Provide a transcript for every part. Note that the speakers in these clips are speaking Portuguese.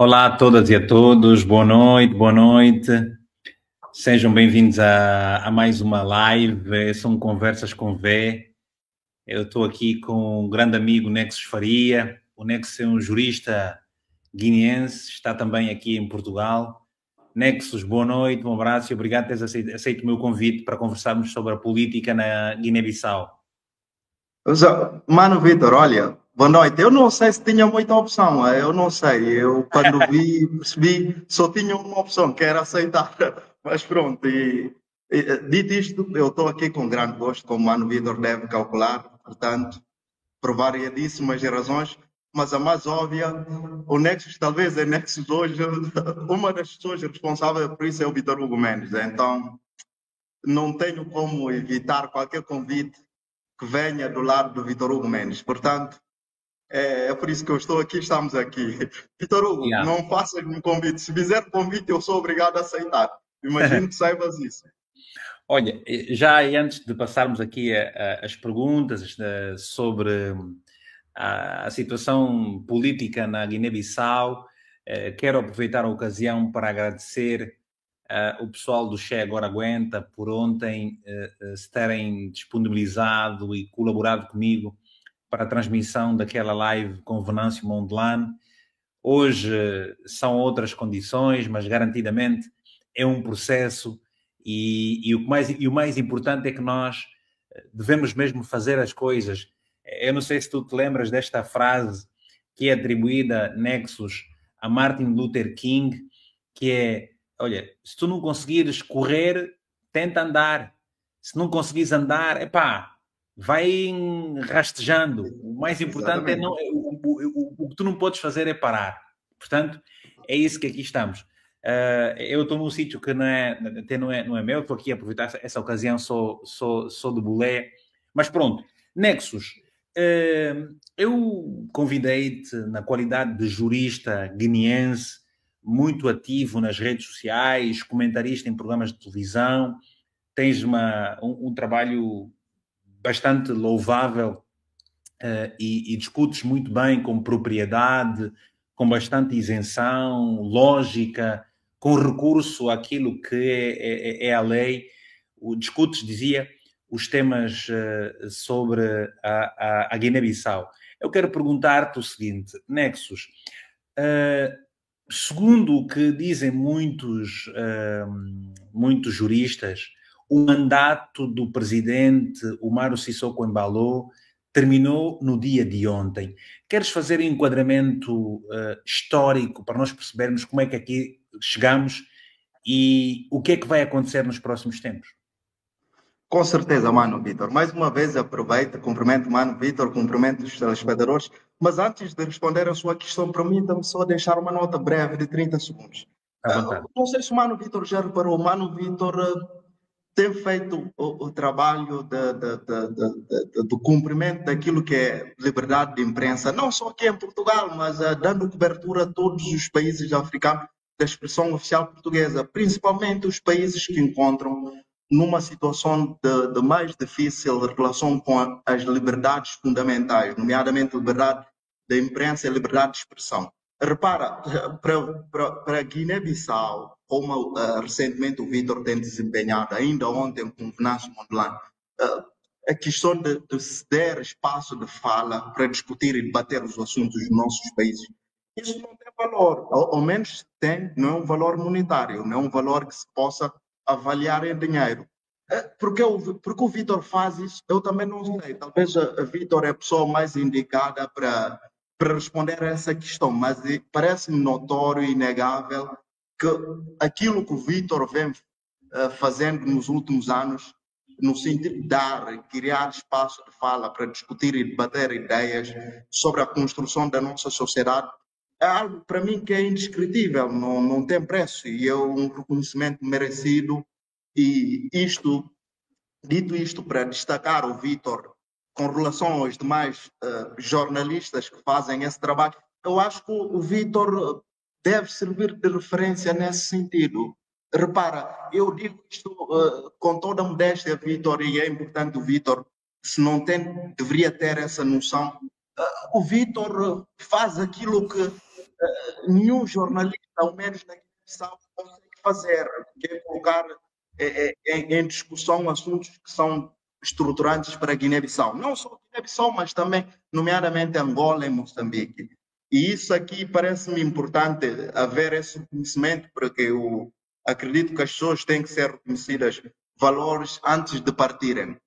Olá a todas e a todos, boa noite, boa noite. Sejam bem-vindos a mais uma live, são Conversas com V. Eu estou aqui com um grande amigo, Nexus Faria. O Nexus é um jurista guineense, está também aqui em Portugal. Nexus, boa noite, um abraço e obrigado por teres aceito o meu convite para conversarmos sobre a política na Guiné-Bissau. Mano Vitor, olha, boa noite. Eu não sei se tinha muita opção, eu não sei. Eu quando vi, percebi, só tinha uma opção, que era aceitar. Mas pronto, dito isto, eu estou aqui com grande gosto, como o Mano Vitor deve calcular, portanto, por variedíssimas razões, mas a mais óbvia, o Nexus talvez é Nexus hoje, uma das pessoas responsáveis por isso é o Vitor Hugo Mendes. Então, não tenho como evitar qualquer convite que venha do lado do Vitor Hugo Mendes. Portanto, é por isso que eu estou aqui, estamos aqui. Vitor Hugo, Yeah. não faças um convite. Se fizer convite, eu sou obrigado a aceitar. Imagino que saibas isso. Olha, já antes de passarmos aqui as perguntas sobre a situação política na Guiné-Bissau, quero aproveitar a ocasião para agradecer o pessoal do Che Agora Aguenta por ontem se terem disponibilizado e colaborado comigo para a transmissão daquela live com Venâncio Mondlane. Hoje são outras condições, mas garantidamente é um processo e o mais importante é que nós devemos mesmo fazer as coisas. Eu não sei se tu te lembras desta frase que é atribuída, Nexus, a Martin Luther King, que é, olha, se tu não conseguires correr, tenta andar. Se não conseguires andar, epá, vai rastejando. O mais importante é Exatamente. não, o que tu não podes fazer é parar. Portanto, é isso que aqui estamos. Eu estou num sítio que até não é meu, estou aqui a aproveitar essa ocasião, sou de Bolé. Mas pronto, Nexus, eu convidei-te na qualidade de jurista guineense, muito ativo nas redes sociais, comentarista em programas de televisão, tens um trabalho bastante louvável e discutes muito bem com propriedade, com bastante isenção, lógica, com recurso àquilo que é a lei. Discutes, dizia, os temas sobre a Guiné-Bissau. Eu quero perguntar-te o seguinte, Nexus, segundo o que dizem muitos juristas, o mandato do presidente Umaro Sissoko Embaló terminou no dia de ontem. Queres fazer um enquadramento histórico para nós percebermos como é que aqui chegamos e o que é que vai acontecer nos próximos tempos? Com certeza, Mano Vitor. Mais uma vez aproveito, cumprimento Mano Vitor, cumprimento os telespectadores, mas antes de responder a sua questão, permita-me só deixar uma nota breve de 30 segundos. À vontade. Não sei se o Mano Vitor já reparou, o Mano Vitor tem feito o trabalho do cumprimento daquilo que é liberdade de imprensa, não só aqui em Portugal, mas dando cobertura a todos os países africanos da expressão oficial portuguesa, principalmente os países que encontram numa situação de mais difícil relação com as liberdades fundamentais, nomeadamente a liberdade da imprensa e a liberdade de expressão. Repara, para Guiné-Bissau, como recentemente o Vitor tem desempenhado, ainda ontem com o Venâncio Mondlane, a questão de ceder espaço de fala para discutir e debater os assuntos dos nossos países. Isso não tem valor, ao menos tem, não é um valor monetário, não é um valor que se possa avaliar em dinheiro. Porque o Vitor faz isso, eu também não sei. Talvez a Vitor é a pessoa mais indicada para responder a essa questão, mas parece-me notório e inegável que aquilo que o Vitor vem fazendo nos últimos anos, no sentido de dar, criar espaço de fala para discutir e debater ideias sobre a construção da nossa sociedade, é algo para mim que é indescritível, não tem preço e é um reconhecimento merecido. E dito isto para destacar o Vitor com relação aos demais jornalistas que fazem esse trabalho, eu acho que o Vitor deve servir de referência nesse sentido. Repara, eu digo isto com toda a modéstia, Vitor, e é importante o Vitor, se não tem, deveria ter essa noção. O Vitor faz aquilo que nenhum jornalista, ao menos na Guiné-Bissau, consegue fazer, que é colocar em discussão assuntos que são estruturantes para a Guiné-Bissau. Não só a Guiné-Bissau, mas também, nomeadamente, Angola e Moçambique. E isso aqui parece-me importante, haver esse reconhecimento, porque eu acredito que as pessoas têm que ser reconhecidas valores antes de partirem,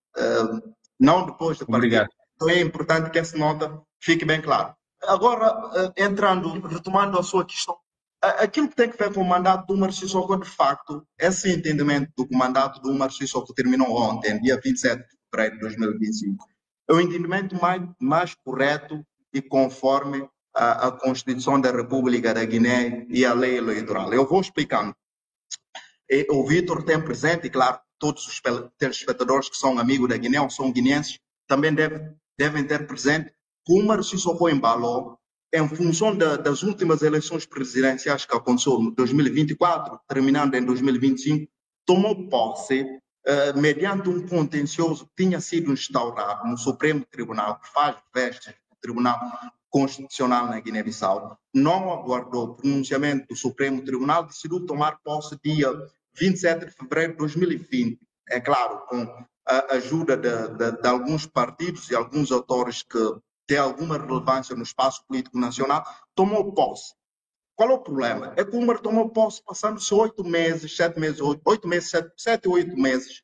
não depois de partir. Obrigado. Então é importante que essa nota fique bem clara. Agora, retomando a sua questão, aquilo que tem que ver com o mandato do Umar Sissoko, de facto, esse entendimento do que o mandato do Umar Sissoko terminou ontem, dia 27 de fevereiro de 2025, é o entendimento mais correto e conforme a Constituição da República da Guiné e a lei eleitoral. Eu vou explicando. O Vitor tem presente, e claro, todos os telespectadores que são amigos da Guiné ou são guineenses também devem ter presente que o Umar Sissoko Embalo, em função das últimas eleições presidenciais que aconteceu em 2024, terminando em 2025, tomou posse mediante um contencioso que tinha sido instaurado no Supremo Tribunal, que faz vestes do Tribunal Constitucional na Guiné-Bissau. Não aguardou o pronunciamento do Supremo Tribunal, decidiu tomar posse dia 27 de fevereiro de 2020. É claro, com a ajuda de alguns partidos e alguns autores que têm alguma relevância no espaço político nacional, tomou posse. Qual é o problema? É que o Umar tomou posse passando-se 8 meses, 7 meses, 8 meses, 7 8 meses,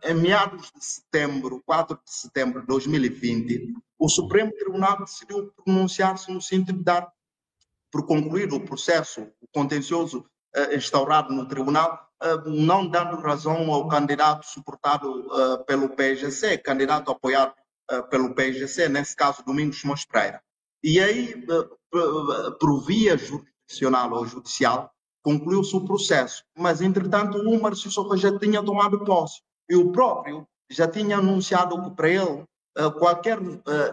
em meados de setembro, 4 de setembro de 2020, o Supremo Tribunal decidiu pronunciar-se no sentido de dar por concluído o processo contencioso instaurado no tribunal, não dando razão ao candidato suportado pelo PSGC, candidato apoiado pelo PSGC, nesse caso Domingos Simões Pereira. E aí, por via jurisdicional ou judicial, concluiu-se o processo. Mas, entretanto, o Umar Sissoko já tinha tomado posse. E o próprio já tinha anunciado que para ele qualquer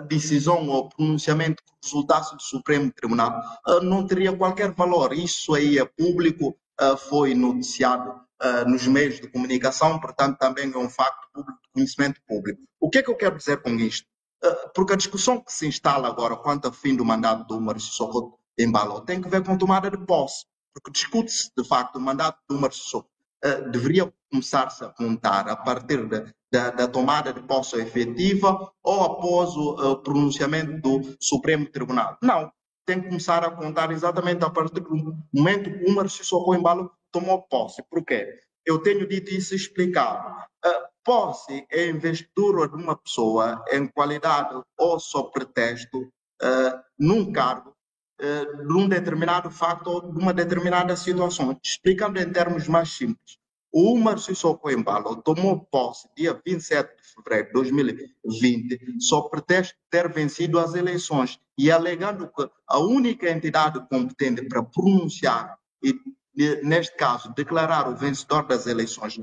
decisão ou pronunciamento que resultasse do Supremo Tribunal não teria qualquer valor. Isso aí é público, foi noticiado nos meios de comunicação, portanto também é um facto público, de conhecimento público. O que é que eu quero dizer com isto? Porque a discussão que se instala agora quanto ao fim do mandato do Umar Sissoko Embalo tem que ver com tomada de posse, porque discute-se de facto o mandato do Umar Sissoko deveria começar-se a contar a partir da tomada de posse efetiva ou após o pronunciamento do Supremo Tribunal. Não, tem que começar a contar exatamente a partir do momento que o Umar Sissoko Embalo tomou posse. Por quê? Eu tenho dito isso e explicado. Posse é a investidura de uma pessoa em qualidade ou sob pretexto num cargo de um determinado facto ou de uma determinada situação. Explicando em termos mais simples, o Umar Sissoko Embalo tomou posse dia 27 de fevereiro de 2020 sob pretexto de ter vencido as eleições e alegando que a única entidade competente para pronunciar e, neste caso, declarar o vencedor das eleições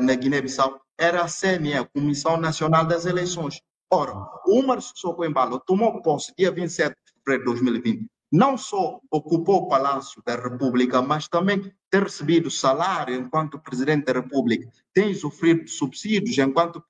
na Guiné-Bissau era a CNE, a Comissão Nacional das Eleições. Ora, o Umar Sissoko Embalo tomou posse dia 27 de fevereiro de 2020. Não só ocupou o Palácio da República, mas também tem recebido salário enquanto Presidente da República, tem sofrido subsídios enquanto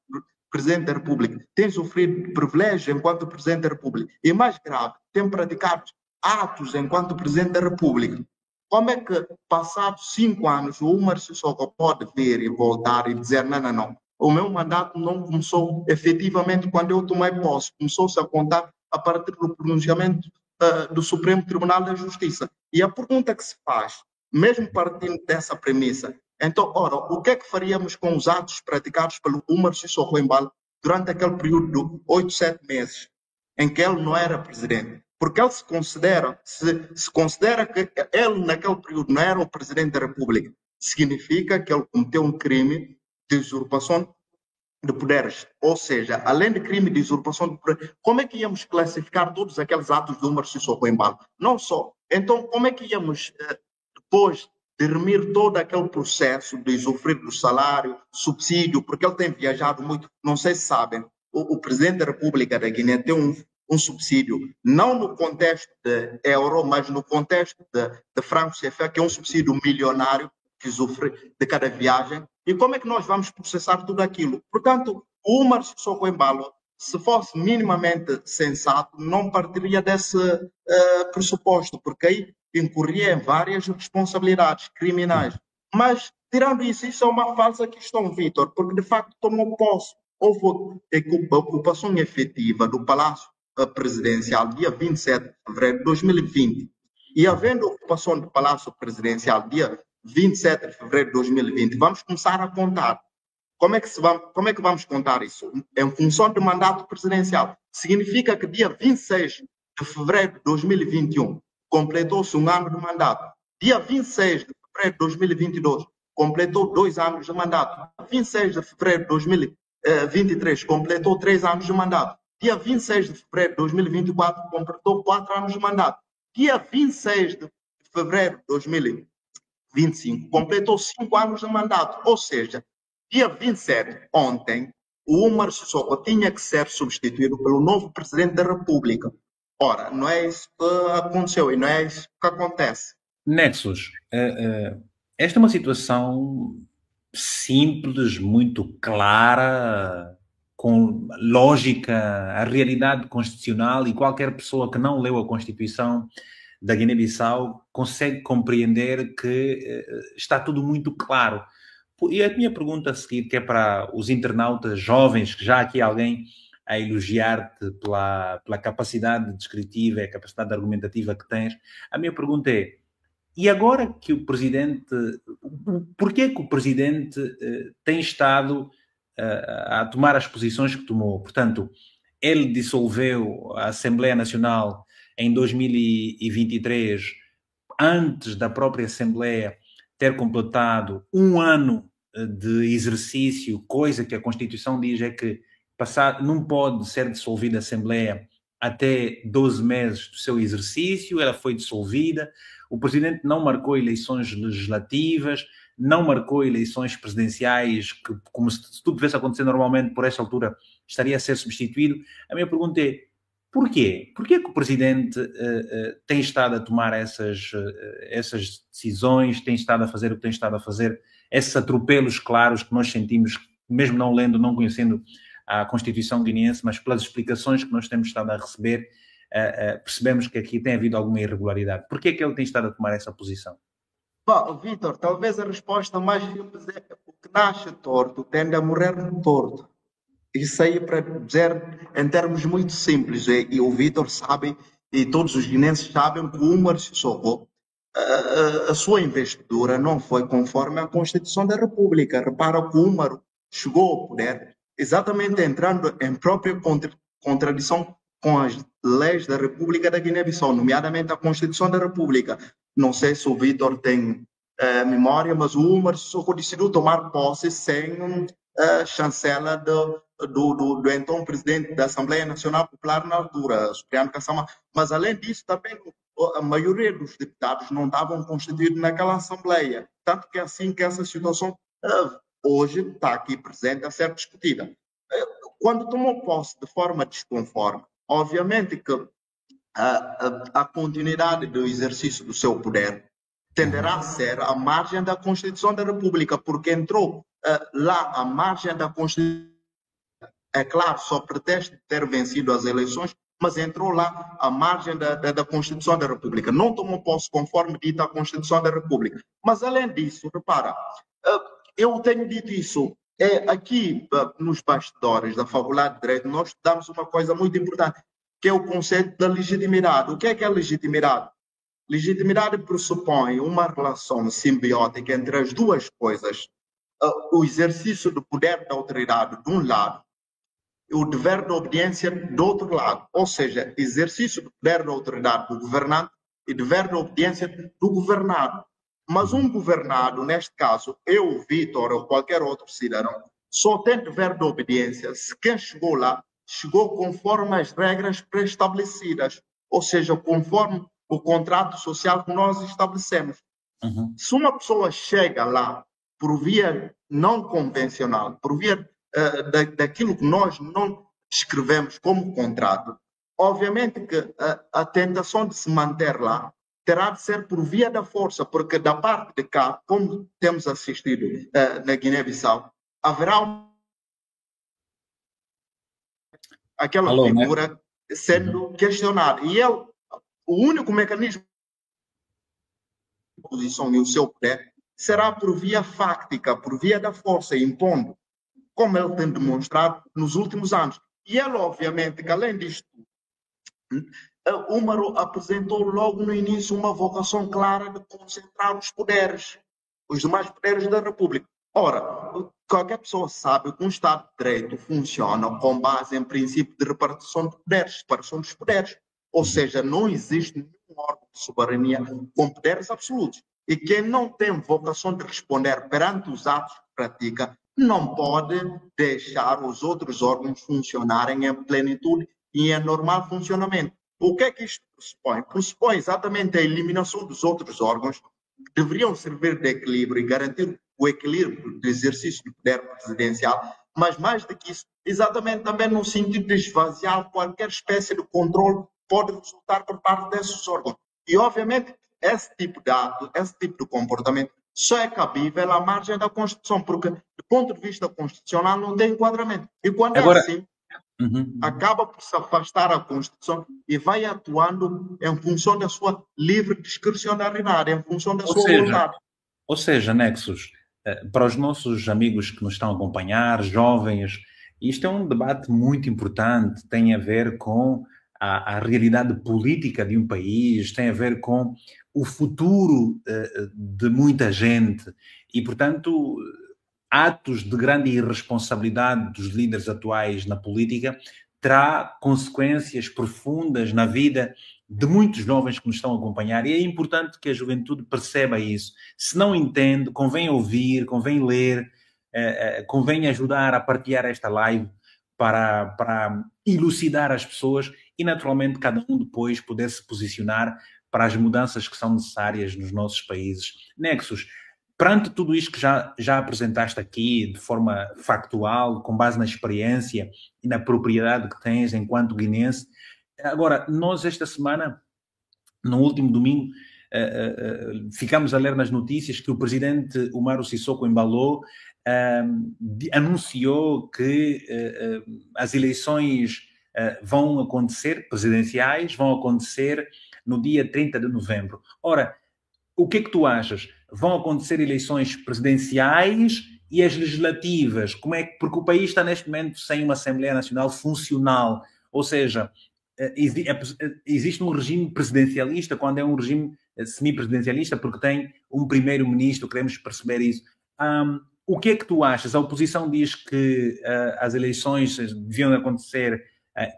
Presidente da República, tem sofrido privilégios enquanto Presidente da República. E mais grave, tem praticado atos enquanto Presidente da República. Como é que, passados 5 anos, o Umar Sissoko pode vir e voltar e dizer não. O meu mandato não começou efetivamente quando eu tomei posse, começou-se a contar a partir do pronunciamento do Supremo Tribunal da Justiça. E a pergunta que se faz, mesmo partindo dessa premissa, então, ora, o que é que faríamos com os atos praticados pelo Umar Sissoko Embalo durante aquele período de 8, 7 meses, em que ele não era presidente? Porque ele se considera que ele, naquele período, não era o presidente da República. Significa que ele cometeu um crime de usurpação de poderes, ou seja, além de crime de usurpação de poderes, como é que íamos classificar todos aqueles atos de Umar Sissoko Embalo? Não só. Então, como é que íamos, depois de remir todo aquele processo de usufruir do salário, subsídio, porque ele tem viajado muito, não sei se sabem, o Presidente da República da Guiné tem um subsídio, não no contexto de euro, mas no contexto de franco CFA, que é um subsídio milionário que usufrui de cada viagem. E como é que nós vamos processar tudo aquilo? Portanto, o Umar Sissoko Embalo se fosse minimamente sensato, não partiria desse pressuposto, porque aí incorria em várias responsabilidades criminais. Mas, tirando isso, isso é uma falsa questão, Vítor, porque de facto tomou posse. Houve ocupação efetiva do Palácio Presidencial dia 27 de fevereiro de 2020. E havendo ocupação do Palácio Presidencial dia 27 de fevereiro de 2020, vamos começar a contar. Como é que vamos contar isso? Em função do mandato presidencial. Significa que dia 26 de fevereiro de 2021 completou-se um ano de mandato. Dia 26 de fevereiro de 2022 completou 2 anos de mandato. Dia 26 de fevereiro de 2023 completou 3 anos de mandato. Dia 26 de fevereiro de 2024 completou 4 anos de mandato. Dia 26 de fevereiro de 2025 completou 5 anos de mandato. Ou seja, dia 27, ontem, o Umar Sissoko tinha que ser substituído pelo novo presidente da República. Ora, não é isso que aconteceu e não é isso que acontece. Nexus, esta é uma situação simples, muito clara, com lógica, a realidade constitucional, e qualquer pessoa que não leu a Constituição da Guiné-Bissau consegue compreender que está tudo muito claro. E a minha pergunta a seguir, que é para os internautas jovens, que já há aqui alguém a elogiar-te pela capacidade descritiva e a capacidade argumentativa que tens, a minha pergunta é: e agora que o presidente, porquê que o presidente tem estado a tomar as posições que tomou? Portanto, ele dissolveu a Assembleia Nacional em 2023, antes da própria Assembleia ter completado um ano de exercício, coisa que a Constituição diz é que não pode ser dissolvida a Assembleia até 12 meses do seu exercício. Ela foi dissolvida. O presidente não marcou eleições legislativas, não marcou eleições presidenciais, que, como se tudo tivesse acontecido normalmente, por esta altura estaria a ser substituído. A minha pergunta é: porquê? Porquê que o presidente tem estado a tomar essas decisões, tem estado a fazer o que tem estado a fazer, esses atropelos claros que nós sentimos, mesmo não lendo, não conhecendo a Constituição guineense, mas pelas explicações que nós temos estado a receber, percebemos que aqui tem havido alguma irregularidade. Porquê que ele tem estado a tomar essa posição? Bom, Vítor, talvez a resposta mais simples é: o que nasce torto tende a morrer no torto. Isso aí para dizer em termos muito simples, e o Vítor sabe, e todos os guinenses sabem, que o Umar Sissoko, a sua investidura não foi conforme a Constituição da República. Repara que o Umar chegou ao poder exatamente entrando em própria contradição com as leis da República da Guiné-Bissau, nomeadamente a Constituição da República. Não sei se o Vítor tem memória, mas o Umar Sissoko decidiu tomar posse sem chancela do então presidente da Assembleia Nacional Popular na altura, Supriano Kassama. Mas, além disso, também a maioria dos deputados não estavam constituídos naquela Assembleia. Tanto que é assim que essa situação hoje está aqui presente a ser discutida. Quando tomou posse de forma desconforme, obviamente que a continuidade do exercício do seu poder tenderá a ser à margem da Constituição da República, porque entrou lá à margem da Constituição. É claro, só pretexto ter vencido as eleições, mas entrou lá à margem da Constituição da República. Não tomou posse conforme dita a Constituição da República. Mas, além disso, repara, eu tenho dito isso, aqui nos bastidores da Faculdade de Direito, nós estudamos uma coisa muito importante, que é o conceito da legitimidade. O que é legitimidade? Legitimidade pressupõe uma relação simbiótica entre as duas coisas: o exercício do poder da autoridade de um lado e o dever de obediência do outro lado. Ou seja, exercício do poder da autoridade do governante e dever de obediência do governado. Mas um governado, neste caso, eu, Vítor, ou qualquer outro cidadão, só tem dever de obediência se quem chegou lá chegou conforme as regras pré-estabelecidas, ou seja, conforme o contrato social que nós estabelecemos. Se uma pessoa chega lá por via não convencional, por via daquilo que nós não escrevemos como contrato, obviamente que a tentação de se manter lá terá de ser por via da força, porque da parte de cá, como temos assistido na Guiné-Bissau, haverá aquela Alô, né? figura sendo questionada. E ele, o único mecanismo de oposição e o seu poder será por via fáctica, por via da força, impondo, como ele tem demonstrado nos últimos anos. E ele, obviamente, que além disto, o Maro apresentou logo no início uma vocação clara de concentrar os poderes, os demais poderes da República. Ora, qualquer pessoa sabe que um Estado de Direito funciona com base em princípio de repartição de poderes, separação dos poderes. Ou seja, não existe nenhum órgão de soberania com poderes absolutos. E quem não tem vocação de responder perante os atos que pratica, não pode deixar os outros órgãos funcionarem em plenitude e em normal funcionamento. O que é que isto pressupõe? Pressupõe exatamente a eliminação dos outros órgãos que deveriam servir de equilíbrio e garantir o equilíbrio do exercício do poder presidencial, mas mais do que isso, exatamente também no sentido de esvaziar qualquer espécie de controle que pode resultar por parte desses órgãos. E, obviamente, esse tipo de ato, esse tipo de comportamento só é cabível à margem da Constituição, porque, do ponto de vista constitucional, não tem enquadramento. E quando Agora, é assim, acaba por se afastar da Constituição e vai atuando em função da sua livre discricionariedade, em função da ou sua seja, vontade. Nexus, para os nossos amigos que nos estão a acompanhar, jovens, isto é um debate muito importante, tem a ver com a realidade política de um país, tem a ver com o futuro de muita gente e, portanto, atos de grande irresponsabilidade dos líderes atuais na política terá consequências profundas na vida de muitos jovens que nos estão a acompanhar, e é importante que a juventude perceba isso. Se não entende, convém ouvir, convém ler, convém ajudar a partilhar esta live para elucidar as pessoas e, naturalmente, cada um depois poder se posicionar para as mudanças que são necessárias nos nossos países. Nexus, perante tudo isto que já apresentaste aqui de forma factual, com base na experiência e na propriedade que tens enquanto guinense, agora, nós esta semana, no último domingo, ficamos a ler nas notícias que o presidente Umaro Sissoko Embaló anunciou que as eleições vão acontecer, presidenciais, vão acontecer no dia 30 de novembro. Ora, o que é que tu achas? Vão acontecer eleições presidenciais e as legislativas? Como é que, porque o país está neste momento sem uma Assembleia Nacional funcional, ou seja, existe um regime presidencialista quando é um regime semipresidencialista, porque tem um primeiro-ministro, queremos perceber isso. O que é que tu achas? A oposição diz que as eleições deviam acontecer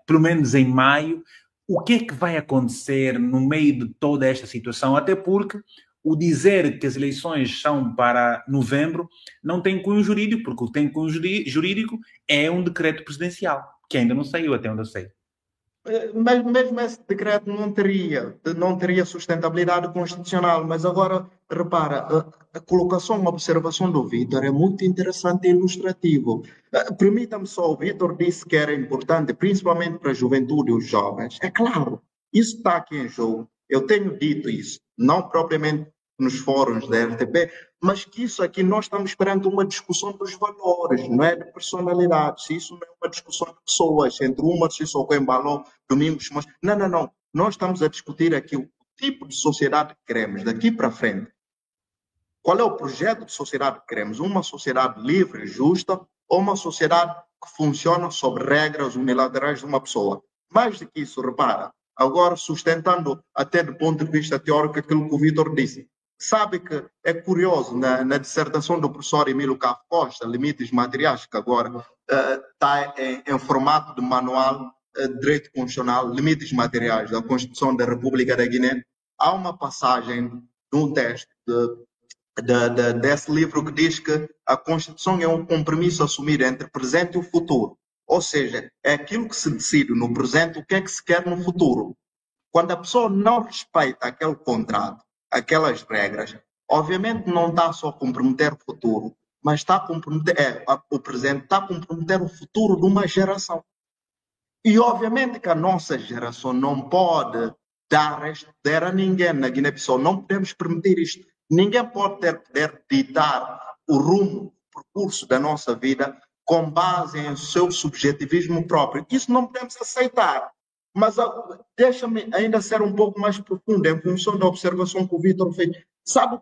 pelo menos em maio. O que é que vai acontecer no meio de toda esta situação? Até porque o dizer que as eleições são para novembro não tem cunho jurídico, porque o que tem cunho jurídico é um decreto presidencial, que ainda não saiu, até onde eu sei. Mas mesmo esse decreto não teria sustentabilidade constitucional. Mas agora, repara, a colocação, uma observação do Vítor é muito interessante e ilustrativo. Permita-me só, o Vítor disse que era importante, principalmente para a juventude e os jovens. É claro, isso está aqui em jogo. Eu tenho dito isso, não propriamente nos fóruns da RTP, mas que isso aqui nós estamos perante uma discussão dos valores, não é de personalidades. Isso não é uma discussão de pessoas, entre uma Sissoko Embaló, Domingos Simões. Não. Nós estamos a discutir aqui o tipo de sociedade que queremos daqui para frente. Qual é o projeto de sociedade que queremos? Uma sociedade livre e justa ou uma sociedade que funciona sob regras unilaterais de uma pessoa? Mais do que isso, repara, agora sustentando até do ponto de vista teórico aquilo que o Vítor disse. Sabe que é curioso, na dissertação do professor Emílio Cafo Costa, Limites Materiais, que agora está em formato de manual de direito constitucional, Limites Materiais da Constituição da República da Guiné, há uma passagem de um texto desse livro que diz que a Constituição é um compromisso assumido entre o presente e o futuro. Ou seja, é aquilo que se decide no presente, o que é que se quer no futuro. Quando a pessoa não respeita aquele contrato, aquelas regras, obviamente não está só a comprometer o futuro, mas está a comprometer o presente, está a comprometer o futuro de uma geração. E obviamente que a nossa geração não pode dar este poder a ninguém na Guiné-Bissau. Não podemos permitir isto. Ninguém pode ter poder ditar o rumo, o percurso da nossa vida com base em seu subjetivismo próprio. Isso não podemos aceitar. Mas deixa-me ainda ser um pouco mais profundo em função da observação que o Vítor fez. Sabe,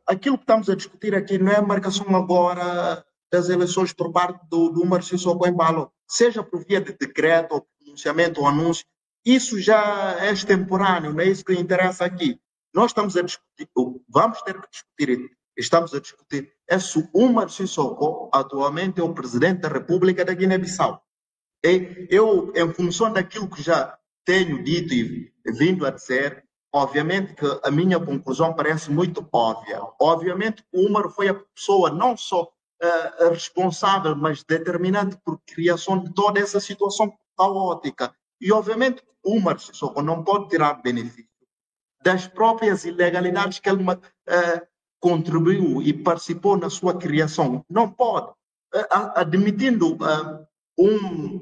aquilo que estamos a discutir aqui não é a marcação agora das eleições por parte do Marciso Embalo, seja por via de decreto, ou pronunciamento ou anúncio, isso já é extemporâneo, não é isso que interessa aqui. Nós estamos a discutir, vamos ter que discutir, estamos a discutir, é se o Marciso atualmente é o presidente da República da Guiné-Bissau. Eu, em função daquilo que já tenho dito e vindo a dizer, obviamente que a minha conclusão parece muito óbvia. Obviamente que o Umar foi a pessoa não só responsável, mas determinante por criação de toda essa situação caótica. E obviamente o Umar Sissoko não pode tirar benefício das próprias ilegalidades que ele contribuiu e participou na sua criação. Não pode. Admitindo um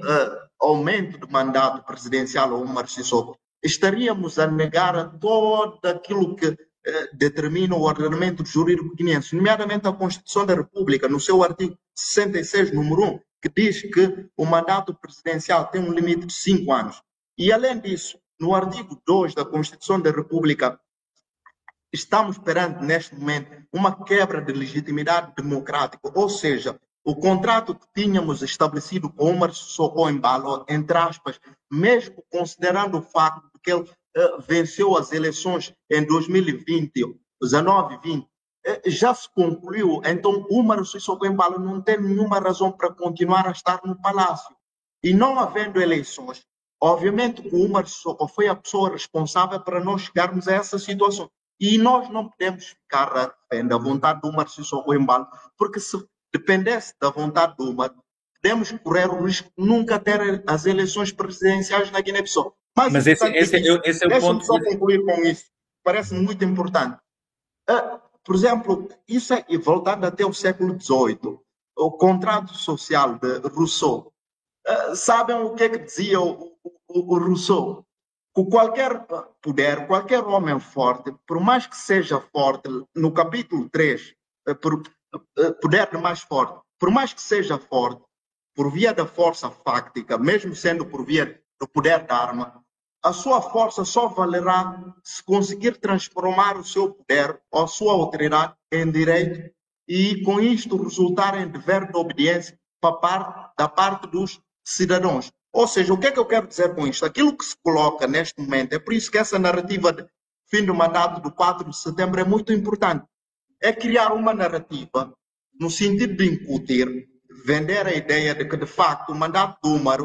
aumento do mandato presidencial ao Umar Sissoko, estaríamos a negar todo aquilo que determina o ordenamento jurídico guineense, nomeadamente a Constituição da República, no seu artigo 66, número 1, que diz que o mandato presidencial tem um limite de 5 anos. E, além disso, no artigo 2 da Constituição da República, estamos perante, neste momento, uma quebra de legitimidade democrática, ou seja, o contrato que tínhamos estabelecido com o Umar Sissoko Embalo, entre aspas, mesmo considerando o facto de que ele venceu as eleições em 2020, 19 e 20, já se concluiu. Então, o Umar Sissoko Embalo não tem nenhuma razão para continuar a estar no palácio. E não havendo eleições, obviamente que o Umar Sissoko foi a pessoa responsável para nós chegarmos a essa situação. E nós não podemos ficar refém da vontade do Umar Sissoko Embalo, porque se dependesse da vontade do Umar, podemos correr o risco de nunca ter as eleições presidenciais na Guiné-Bissau. Mas esse é o Deixa-me ponto. só concluir com isso. Parece-me muito importante. Por exemplo, isso é, voltando até o século XVIII, o contrato social de Rousseau. Sabem o que é que dizia o Rousseau? Que qualquer poder, qualquer homem forte, por mais que seja forte, no capítulo 3, poder de mais forte, por mais que seja forte, por via da força fáctica, mesmo sendo por via do poder da arma, a sua força só valerá se conseguir transformar o seu poder ou a sua autoridade em direito e, com isto, resultar em dever de obediência da parte dos cidadãos. Ou seja, o que é que eu quero dizer com isto? Aquilo que se coloca neste momento, é por isso que essa narrativa de fim do mandato do 4 de setembro é muito importante. É criar uma narrativa no sentido de incutir, vender a ideia de que, de facto, o mandato do Umar,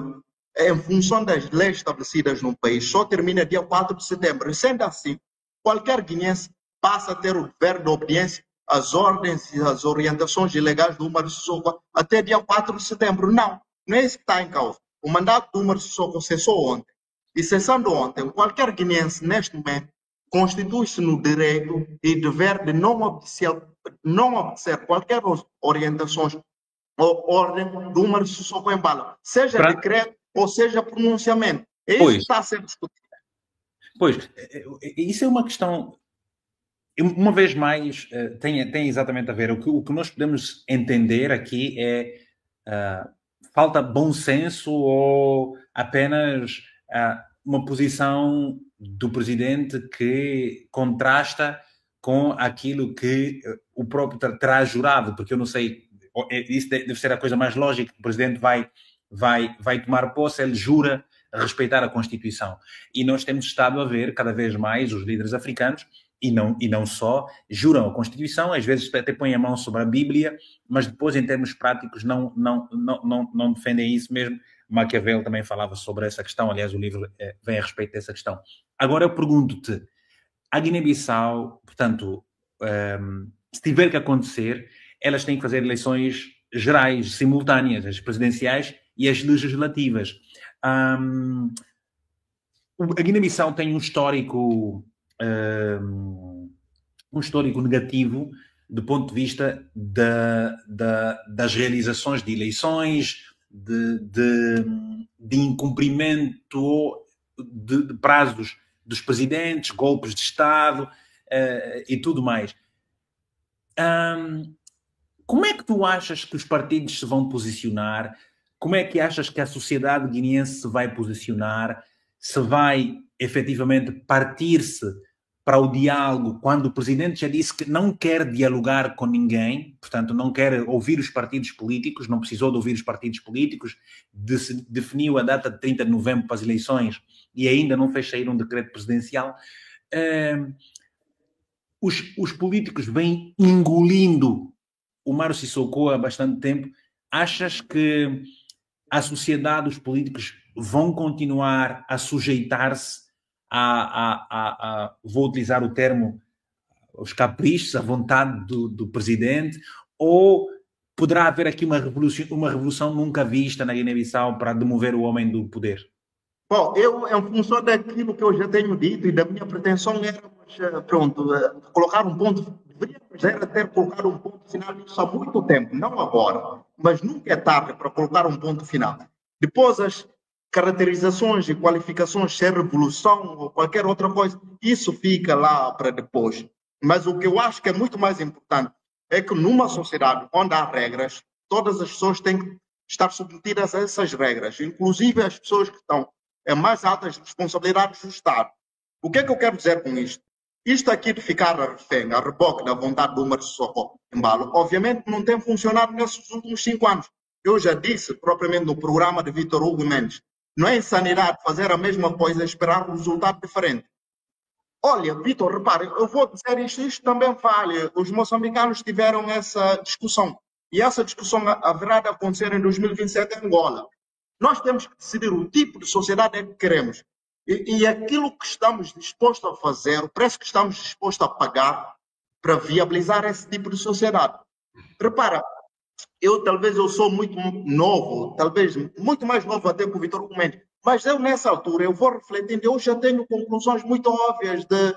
em função das leis estabelecidas no país, só termina dia 4 de setembro. E, sendo assim, qualquer guineense passa a ter o dever de obediência às ordens e às orientações ilegais do Umar Sissoko até dia 4 de setembro. Não é isso que está em causa. O mandato do Umar Sissoko cessou ontem. E cessando ontem, qualquer guineense, neste momento, constitui-se no direito e dever de não obedecer qualquer orientações ou ordem do Umar Sissoko Embalo, seja decreto ou seja pronunciamento. É isso que está a ser discutido. Pois, isso é uma questão, uma vez mais, tem exatamente a ver. O que nós podemos entender aqui é falta bom senso ou apenas uma posição do presidente que contrasta com aquilo que o próprio terá jurado, porque eu não sei, isso deve ser a coisa mais lógica. O presidente vai tomar posse, ele jura respeitar a Constituição. E nós temos estado a ver cada vez mais os líderes africanos, e não só, juram a Constituição, às vezes até põem a mão sobre a Bíblia, mas depois, em termos práticos, não defendem isso mesmo. Maquiavel também falava sobre essa questão, aliás, o livro vem a respeito dessa questão. Agora eu pergunto-te, a Guiné-Bissau, portanto, se tiver que acontecer, elas têm que fazer eleições gerais, simultâneas, as presidenciais e as legislativas. A Guiné-Bissau tem um histórico negativo do ponto de vista das realizações de eleições, de incumprimento de prazos dos presidentes, golpes de Estado e tudo mais. Como é que tu achas que os partidos se vão posicionar? Como é que achas que a sociedade guineense se vai posicionar? Se vai efetivamente partir-se para o diálogo, quando o presidente já disse que não quer dialogar com ninguém, portanto, não quer ouvir os partidos políticos, não precisou de ouvir os partidos políticos, definiu a data de 30 de novembro para as eleições e ainda não fez sair um decreto presidencial. Os políticos vêm engolindo o Mário Sissoko há bastante tempo. Achas que a sociedade, os políticos vão continuar a sujeitar-se vou utilizar o termo, os caprichos, a vontade do presidente, ou poderá haver aqui uma revolução nunca vista na Guiné-Bissau para demover o homem do poder? Bom, eu, em função daquilo que eu já tenho dito e da minha pretensão, era, pronto, colocar um ponto, deveríamos era ter colocado um ponto final nisso há muito tempo, não agora, mas nunca é tarde para colocar um ponto final. Depois, as caracterizações e qualificações, se é revolução ou qualquer outra coisa, isso fica lá para depois. Mas o que eu acho que é muito mais importante é que numa sociedade onde há regras, todas as pessoas têm que estar submetidas a essas regras, inclusive as pessoas que estão em mais altas responsabilidades do Estado. O que é que eu quero dizer com isto? Isto aqui de ficar a refém, a reboque da vontade do Mário Sissoko Embalo, obviamente não tem funcionado nesses últimos 5 anos. Eu já disse propriamente no programa de Vítor Hugo Mendes, não é insanidade fazer a mesma coisa e esperar um resultado diferente. Olha, Vítor, repare, eu vou dizer isto também vale. Os moçambicanos tiveram essa discussão. E essa discussão haverá de acontecer em 2027 em Angola. Nós temos que decidir o tipo de sociedade é que queremos. E aquilo que estamos dispostos a fazer, o preço que estamos dispostos a pagar para viabilizar esse tipo de sociedade. Repara, talvez eu sou muito novo, talvez muito mais novo até que o Vítor Hugo Mendes, mas eu nessa altura, eu vou refletindo, eu já tenho conclusões muito óbvias de...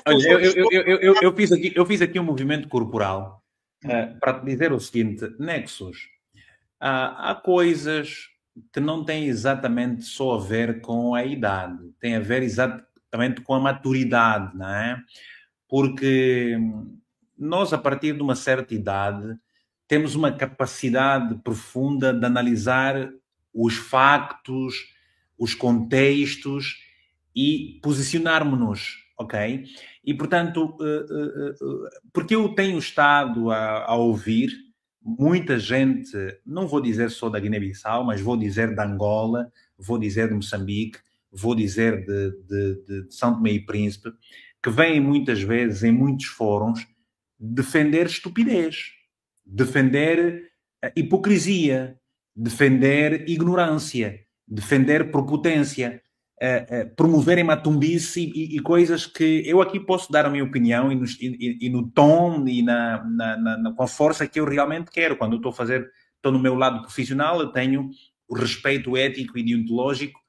Olha, eu fiz aqui um movimento corporal para te dizer o seguinte, Nexus, há coisas que não têm exatamente só a ver com a idade, tem a ver exatamente com a maturidade, não é? Porque nós, a partir de uma certa idade, temos uma capacidade profunda de analisar os factos, os contextos e posicionarmos-nos, ok? E, portanto, porque eu tenho estado a ouvir muita gente, não vou dizer só da Guiné-Bissau, mas vou dizer de Angola, vou dizer de Moçambique, vou dizer de São Tomé e Príncipe, que vêm muitas vezes em muitos fóruns defender estupidez, defender hipocrisia, defender ignorância, defender prepotência, promoverem matumbice e coisas que eu aqui posso dar a minha opinião e no tom e com a força que eu realmente quero. Quando eu estou no meu lado profissional, eu tenho o respeito ético e deontológico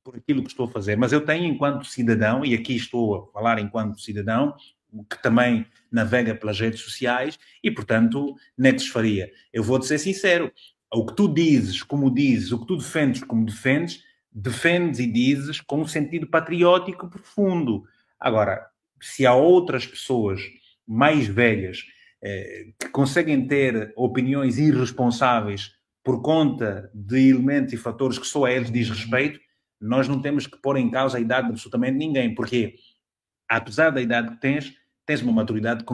por aquilo que estou a fazer. Mas eu tenho, enquanto cidadão, e aqui estou a falar enquanto cidadão, que também navega pelas redes sociais, e, portanto, Nexus Faria, eu vou-te ser sincero, o que tu dizes, como dizes, o que tu defendes, como defendes e dizes com um sentido patriótico profundo. Agora, se há outras pessoas mais velhas que conseguem ter opiniões irresponsáveis por conta de elementos e fatores que só a eles diz respeito, nós não temos que pôr em causa a idade de absolutamente ninguém, porque apesar da idade que tens uma maturidade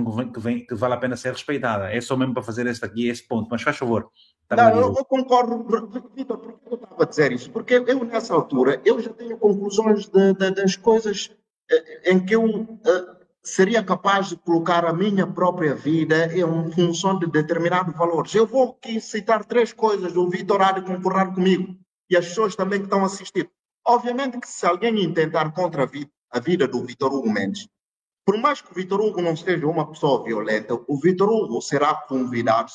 que vale a pena ser respeitada. É só mesmo para fazer esse ponto. Mas faz favor. Não, eu concordo, Vítor, por que eu estava a dizer isso? Porque eu, nessa altura, eu já tenho conclusões das coisas em que eu seria capaz de colocar a minha própria vida em função de determinados valores. Eu vou aqui citar 3 coisas, o Vítor há de concordar comigo, e as pessoas também que estão a assistir. Obviamente que se alguém intentar contra a vida do Vítor Hugo Mendes, por mais que o Vítor Hugo não seja uma pessoa violenta, o Vítor Hugo será convidado,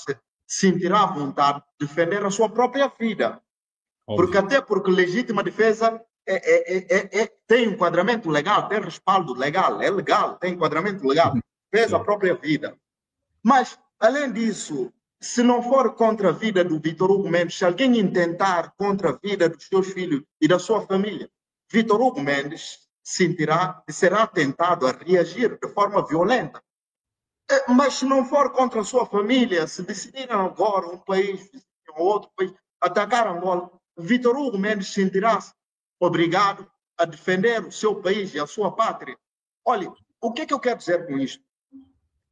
sentirá vontade de defender a sua própria vida. Porque legítima defesa tem enquadramento legal, tem respaldo legal, é legal, tem enquadramento legal, defesa a própria vida. Mas, além disso, se não for contra a vida do Vítor Hugo Mendes, se alguém intentar contra a vida dos seus filhos e da sua família, Vítor Hugo Mendes será tentado a reagir de forma violenta. Mas se não for contra a sua família, se decidirem agora um país ou outro país atacar Angola, Vítor Hugo Mendes sentirá-se obrigado a defender o seu país e a sua pátria. Olha, o que é que eu quero dizer com isto?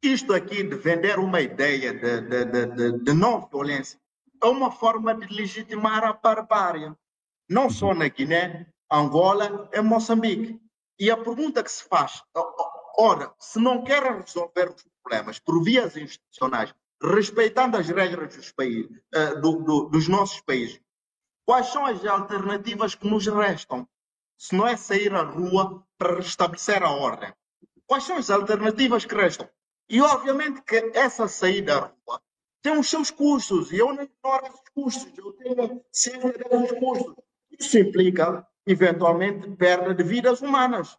Isto aqui de vender uma ideia de não violência é uma forma de legitimar a barbárie, não só na Guiné, Angola e Moçambique. E a pergunta que se faz, ora, se não querem resolver os problemas por vias institucionais, respeitando as regras dos, países, dos nossos países, quais são as alternativas que nos restam? Se não é sair à rua para restabelecer a ordem. Quais são as alternativas que restam? E obviamente que essa saída à rua tem os seus custos, e eu não ignoro esses custos, eu tenho ciência desses custos. Isso implica, eventualmente, perda de vidas humanas,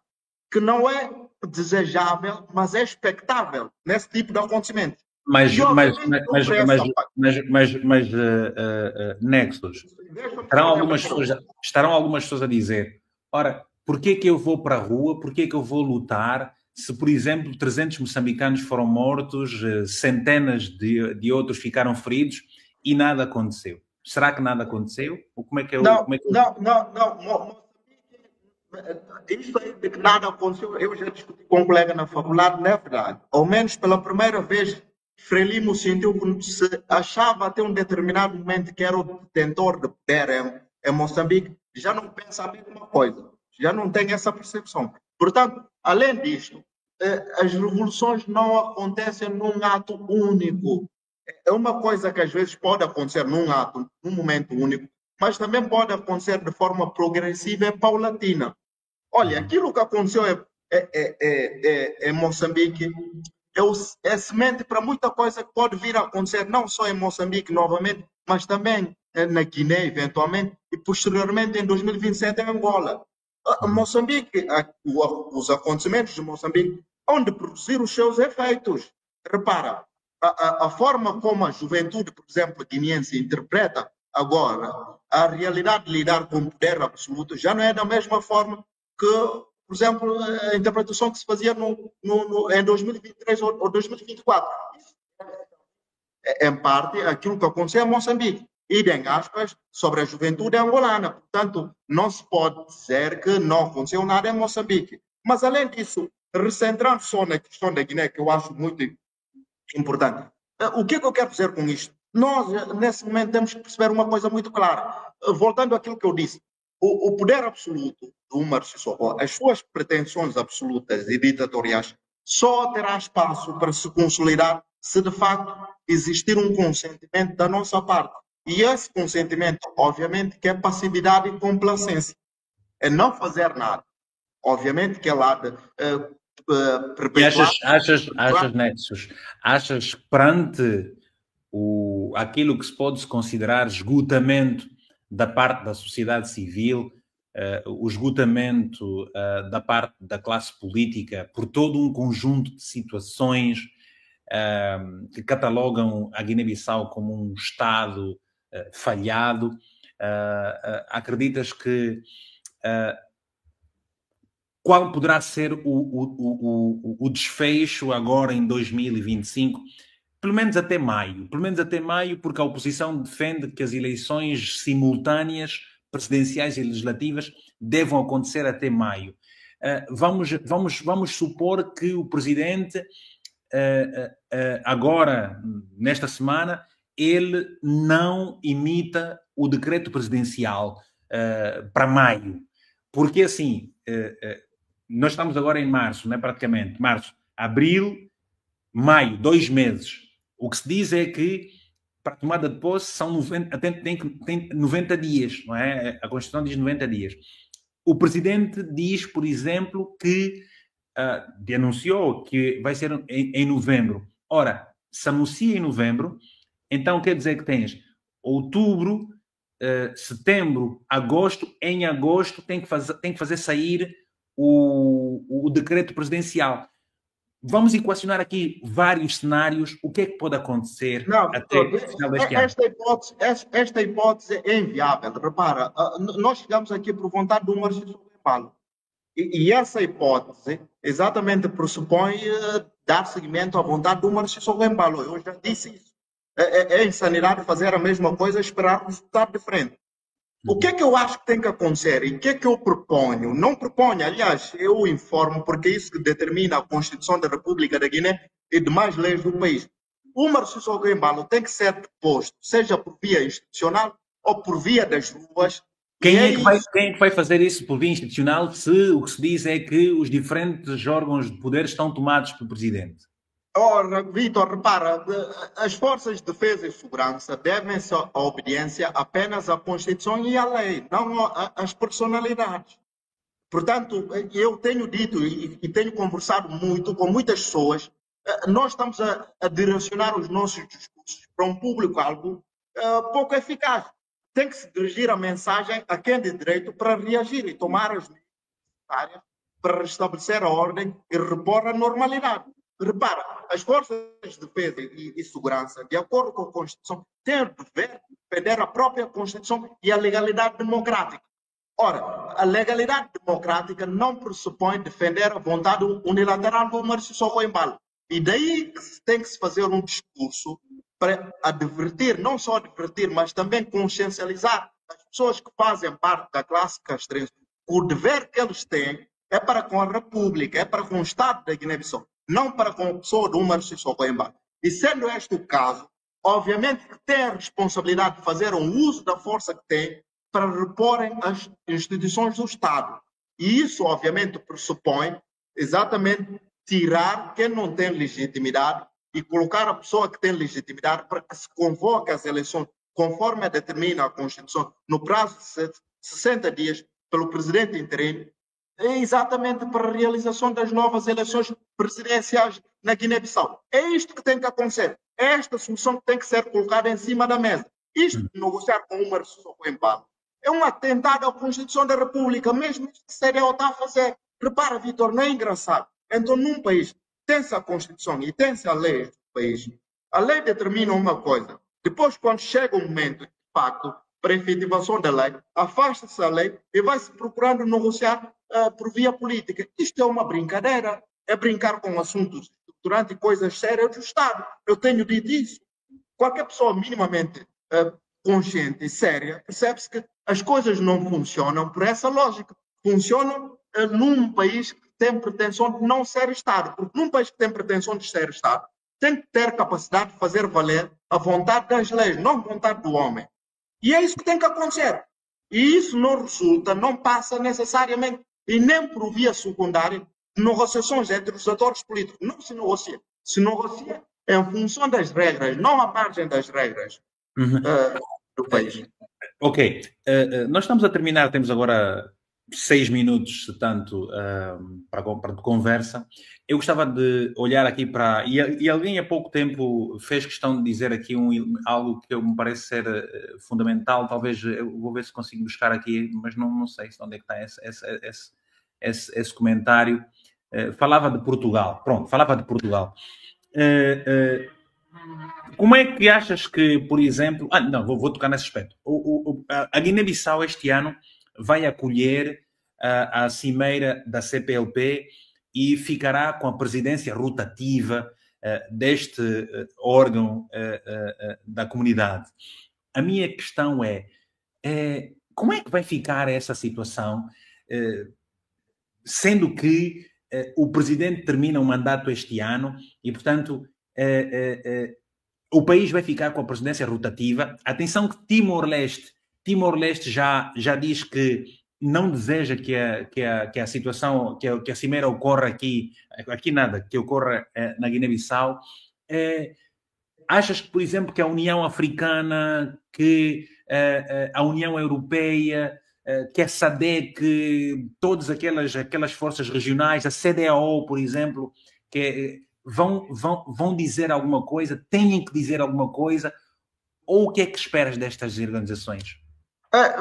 que não é desejável, mas é expectável nesse tipo de acontecimento. Mas, E mas, obviamente mas, por mas, essa mas Nexus, estarão algumas pessoas a dizer, ora, porquê que eu vou para a rua, porquê que eu vou lutar, se, por exemplo, 300 moçambicanos foram mortos, centenas de outros ficaram feridos e nada aconteceu? Será que nada aconteceu? Ou como é que eu... Não, Como é que eu... não. Isso aí de que nada aconteceu, eu já discuti com um colega na faculdade, não é verdade. Ao menos pela primeira vez, Frelimo sentiu que se achava até um determinado momento que era o detentor de poder em Moçambique, já não pensa a mesma coisa, já não tem essa percepção. Portanto, além disto, as revoluções não acontecem num ato único. É uma coisa que às vezes pode acontecer num ato, num momento único, mas também pode acontecer de forma progressiva e paulatina. Olha, aquilo que aconteceu em Moçambique é semente para muita coisa que pode vir a acontecer, não só em Moçambique novamente, mas também na Guiné, eventualmente, e posteriormente em 2027 em Angola. Moçambique, os acontecimentos de Moçambique, onde produzir os seus efeitos. Repara, a forma como a juventude, por exemplo, guineense interpreta agora a realidade de lidar com o poder absoluto já não é da mesma forma que, por exemplo, a interpretação que se fazia em 2023 ou 2024. Em parte, aquilo que aconteceu em Moçambique. Idem aspas sobre a juventude angolana. Portanto, não se pode dizer que não aconteceu nada em Moçambique. Mas, além disso, recentrando só na questão da Guiné, que eu acho muito importante. O que é que eu quero dizer com isto? Nós, nesse momento, temos que perceber uma coisa muito clara. Voltando àquilo que eu disse, o poder absoluto do Umar Sissoko, as suas pretensões absolutas e ditatoriais, só terá espaço para se consolidar se, de facto, existir um consentimento da nossa parte. E esse consentimento, obviamente, que é passividade e complacência. É não fazer nada. Obviamente que é lá de perpetuar... achas, Nexus, achas perante aquilo que se pode considerar esgotamento da parte da sociedade civil, o esgotamento da parte da classe política por todo um conjunto de situações que catalogam a Guiné-Bissau como um Estado falhado, acreditas que qual poderá ser o desfecho agora em 2025, pelo menos até maio, porque a oposição defende que as eleições simultâneas, presidenciais e legislativas, devam acontecer até maio. Vamos supor que o presidente, agora, nesta semana, ele não imita o decreto presidencial para maio. Porque, assim, nós estamos agora em março, né, praticamente. Março, abril, maio, 2 meses. O que se diz é que, para a tomada de posse, são 90, tem 90 dias, não é? A Constituição diz 90 dias. O presidente diz, por exemplo, que anunciou que vai ser em novembro. Ora, se anuncia em novembro, então quer dizer que tens outubro, setembro, agosto. Em agosto tem que fazer sair o decreto presidencial. Vamos equacionar aqui vários cenários. O que é que pode acontecer até o final deste ano? Esta hipótese é inviável. Repara, nós chegamos aqui por vontade do Marcelo Paulo. E essa hipótese exatamente pressupõe dar seguimento à vontade do Marciso Embalo. Eu já disse isso. É insanidade fazer a mesma coisa e esperar resultado diferente. O que é que eu acho que tem que acontecer e o que é que eu proponho? Não proponho, aliás, eu informo, porque é isso que determina a Constituição da República da Guiné e demais leis do país. O Marciso Embalo tem que ser deposto, seja por via institucional ou por via das ruas. Quem é que vai fazer isso por via institucional se o que se diz é que os diferentes órgãos de poder estão tomados pelo presidente? Ora, Vitor, repara, as forças de defesa e segurança devem-se à obediência apenas à Constituição e à lei, não às personalidades. Portanto, eu tenho dito e tenho conversado muito com muitas pessoas, nós estamos a direcionar os nossos discursos para um público-alvo pouco eficaz. Tem que se dirigir a mensagem a quem de direito para reagir e tomar as medidas necessárias para restabelecer a ordem e repor a normalidade. Repara, as forças de defesa e segurança, de acordo com a Constituição, têm o dever de defender a própria Constituição e a legalidade democrática. Ora, a legalidade democrática não pressupõe defender a vontade unilateral do Marciso Embalo. E daí que tem que se fazer um discurso para advertir, não só advertir, mas também consciencializar as pessoas que fazem parte da classe castrense. O dever que eles têm é para com a República, é para com o Estado da Guiné-Bissau, não para com a pessoa do Marciso Embalo. E sendo este o caso, obviamente que tem a responsabilidade de fazer um uso da força que tem para reporem as instituições do Estado. E isso, obviamente, pressupõe exatamente tirar quem não tem legitimidade e colocar a pessoa que tem legitimidade para que se convoque as eleições, conforme determina a Constituição, no prazo de 60 dias, pelo presidente interino, exatamente para a realização das novas eleições presidenciais na Guiné-Bissau. É isto que tem que acontecer. É esta solução que tem que ser colocada em cima da mesa. Isto de negociar com o Marciso Embalo é um atentado à Constituição da República, mesmo que a CDAO está a fazer. Repara, Vitor, não é engraçado. Então, num país, tem-se a Constituição e tem-se a lei do país. A lei determina uma coisa. Depois, quando chega o momento, de facto, para a efetivação da lei, afasta-se a lei e vai-se procurando negociar por via política. Isto é uma brincadeira. É brincar com assuntos estruturantes e coisas sérias do Estado. Eu tenho dito isso. Qualquer pessoa minimamente consciente e séria percebe-se que as coisas não funcionam por essa lógica. Funcionam num país que tem pretensão de não ser Estado. Porque num país que tem pretensão de ser Estado, tem que ter capacidade de fazer valer a vontade das leis, não a vontade do homem. E é isso que tem que acontecer. E isso não resulta, não passa necessariamente, e nem por via secundária, de negociações entre os atores políticos. Não se negocia. Se negocia em função das regras, não à margem das regras do país. Ok. Nós estamos a terminar, temos agora 6 minutos, se tanto, para conversa. Eu gostava de olhar aqui para... E alguém há pouco tempo fez questão de dizer aqui algo que me parece ser fundamental. Talvez eu vou ver se consigo buscar aqui, mas não sei onde é que está esse comentário. Falava de Portugal. Pronto, falava de Portugal. Como é que achas que, por exemplo... não, vou tocar nesse aspecto. A Guiné-Bissau este ano vai acolher a cimeira da CPLP e ficará com a presidência rotativa deste órgão da comunidade. A minha questão é como é que vai ficar essa situação, sendo que o presidente termina o mandato este ano e, portanto, o país vai ficar com a presidência rotativa. Atenção que Timor-Leste já diz que não deseja que a situação, que a cimeira ocorra aqui nada, que ocorra na Guiné-Bissau. Achas que, por exemplo, que a União Africana, que a União Europeia, que a SADC, todas aquelas forças regionais, a CDAO, por exemplo, que vão dizer alguma coisa, têm que dizer alguma coisa, ou o que é que esperas destas organizações?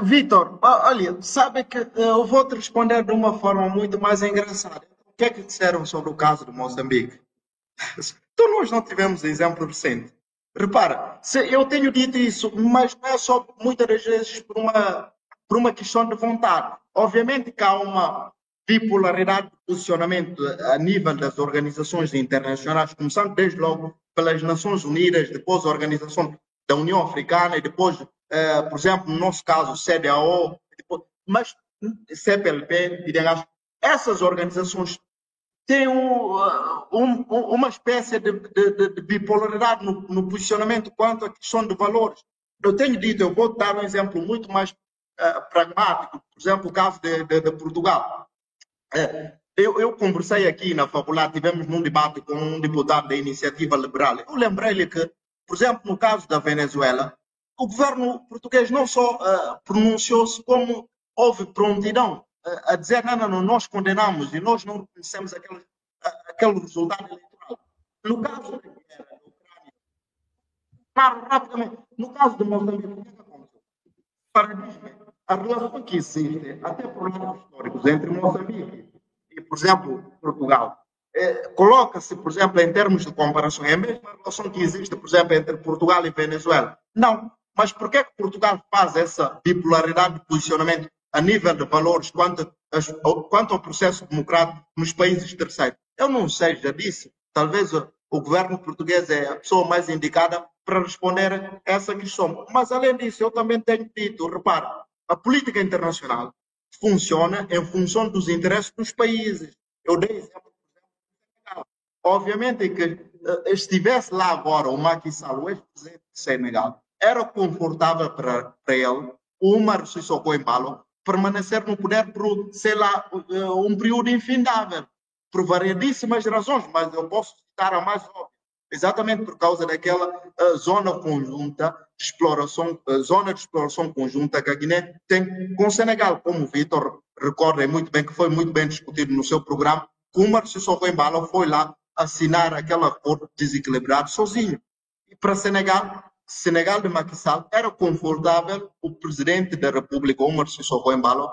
Vitor, olha, sabe que eu vou te responder de uma forma muito mais engraçada. O que é que disseram sobre o caso de Moçambique? Então nós não tivemos exemplo recente. Repara, eu tenho dito isso, mas não é só muitas das vezes por uma questão de vontade. Obviamente que há bipolaridade de posicionamento a nível das organizações internacionais, começando desde logo pelas Nações Unidas, depois a Organização da União Africana e depois, por exemplo, no nosso caso, CEDEAO, mas CPLP, essas organizações têm uma espécie de bipolaridade no posicionamento quanto à questão de valores. Eu tenho dito, eu vou dar um exemplo muito mais pragmático, por exemplo, o caso de Portugal. Eu conversei aqui na faculdade, tivemos num debate com um deputado da Iniciativa Liberal. Eu lembrei-lhe que, por exemplo, no caso da Venezuela, o governo português não só pronunciou-se, como houve prontidão a dizer não, nós condenamos e nós não reconhecemos aquele resultado eleitoral. No caso da Ucrânia, rapidamente, no caso de Moçambique, o que aconteceu? Paradigma, a relação que existe, até por lados históricos, entre Moçambique e, por exemplo, Portugal, coloca-se, por exemplo, em termos de comparação, é a mesma relação que existe, por exemplo, entre Portugal e Venezuela. Não, mas por que Portugal faz essa bipolaridade de posicionamento a nível de valores quanto ao processo democrático nos países terceiros? Eu não sei, já disse, talvez o governo português é a pessoa mais indicada para responder a essa questão. Mas, além disso, eu também tenho dito, repara, a política internacional funciona em função dos interesses dos países. Eu dei exemplo, por exemplo, do Senegal. Obviamente que estivesse lá agora o Macky Sall, o ex-presidente do Senegal, era confortável para ele, o Umar Sissoko Embalo, permanecer no poder por, sei lá, um período infindável, por variedíssimas razões, mas eu posso citar a mais óbvia, exatamente por causa daquela zona conjunta de exploração, zona de exploração conjunta que a Guiné tem com o Senegal, como o Vitor recorda muito bem, que foi muito bem discutido no seu programa, que o Umar Sissoko Embalo foi lá assinar aquele acordo desequilibrado sozinho. E para Senegal de Macky Sall, era confortável o presidente da República, Umar Sissoko Embalo,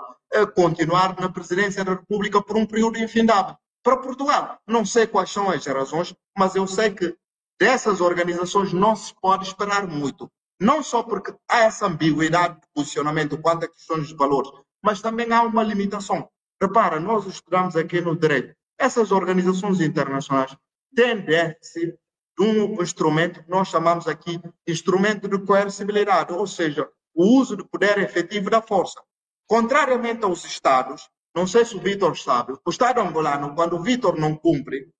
continuar na presidência da República por um período infindável. Para Portugal, não sei quais são as razões, mas eu sei que dessas organizações não se pode esperar muito. Não só porque há essa ambiguidade de posicionamento quanto a questões de valores, mas também há uma limitação. Repara, nós estudamos aqui no direito. Essas organizações internacionais têm déficit de um instrumento que nós chamamos aqui de instrumento de coercibilidade, ou seja, o uso do poder efetivo da força. Contrariamente aos Estados, não sei se o Vitor sabe, o Estado angolano, quando o Vitor não cumpre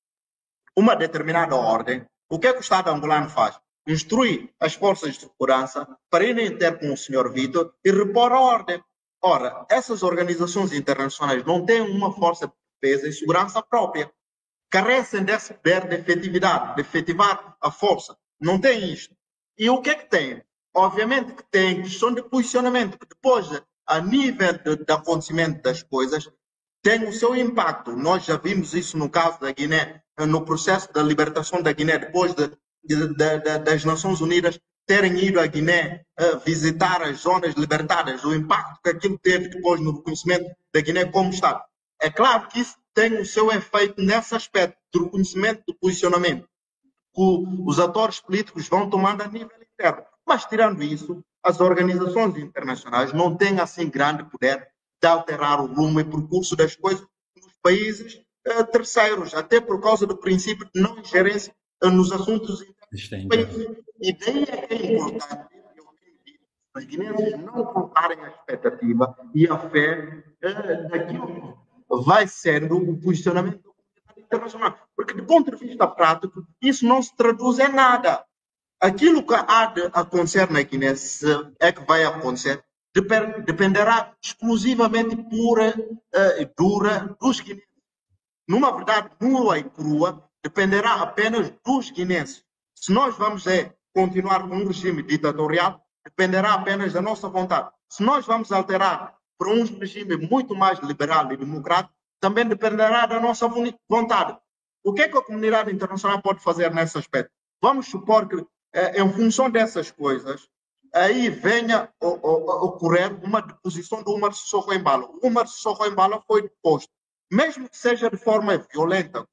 uma determinada ordem, o que é que o Estado angolano faz? Instrui as forças de segurança para irem ter com o senhor Vitor e repor a ordem. Ora, essas organizações internacionais não têm uma força de defesa e segurança própria. Carecem desse poder de efetividade, de efetivar a força. Não tem isto. E o que é que tem? Obviamente que tem questão de posicionamento, que depois, a nível de acontecimento das coisas, tem o seu impacto. Nós já vimos isso no caso da Guiné, no processo da libertação da Guiné, depois das Nações Unidas terem ido à Guiné visitar as zonas libertadas, o impacto que aquilo teve depois no reconhecimento da Guiné como Estado. É claro que isso tem o seu efeito nesse aspecto do reconhecimento do posicionamento que os atores políticos vão tomando a nível interno. Mas, tirando isso, as organizações internacionais não têm assim grande poder de alterar o rumo e percurso das coisas nos países terceiros, até por causa do princípio de não ingerência nos assuntos internos dos países. E daí é que é importante os guineenses não colocarem a expectativa e a fé daquilo que vai sendo o posicionamento da comunidade internacional. Porque, do ponto de vista prático, isso não se traduz em nada. Aquilo que há de acontecer na Guiné, se é que vai acontecer, dependerá exclusivamente pura e dura dos guineenses. Numa verdade nua e crua, dependerá apenas dos guineenses. Se nós vamos continuar com um regime ditatorial, dependerá apenas da nossa vontade. Se nós vamos alterar para um regime muito mais liberal e democrático, também dependerá da nossa vontade. O que é que a comunidade internacional pode fazer nesse aspecto? Vamos supor que, em função dessas coisas, aí venha ocorrer uma deposição do Umar Sissoko Embalo. O Umar Sissoko Embalo foi deposto, mesmo que seja de forma violenta,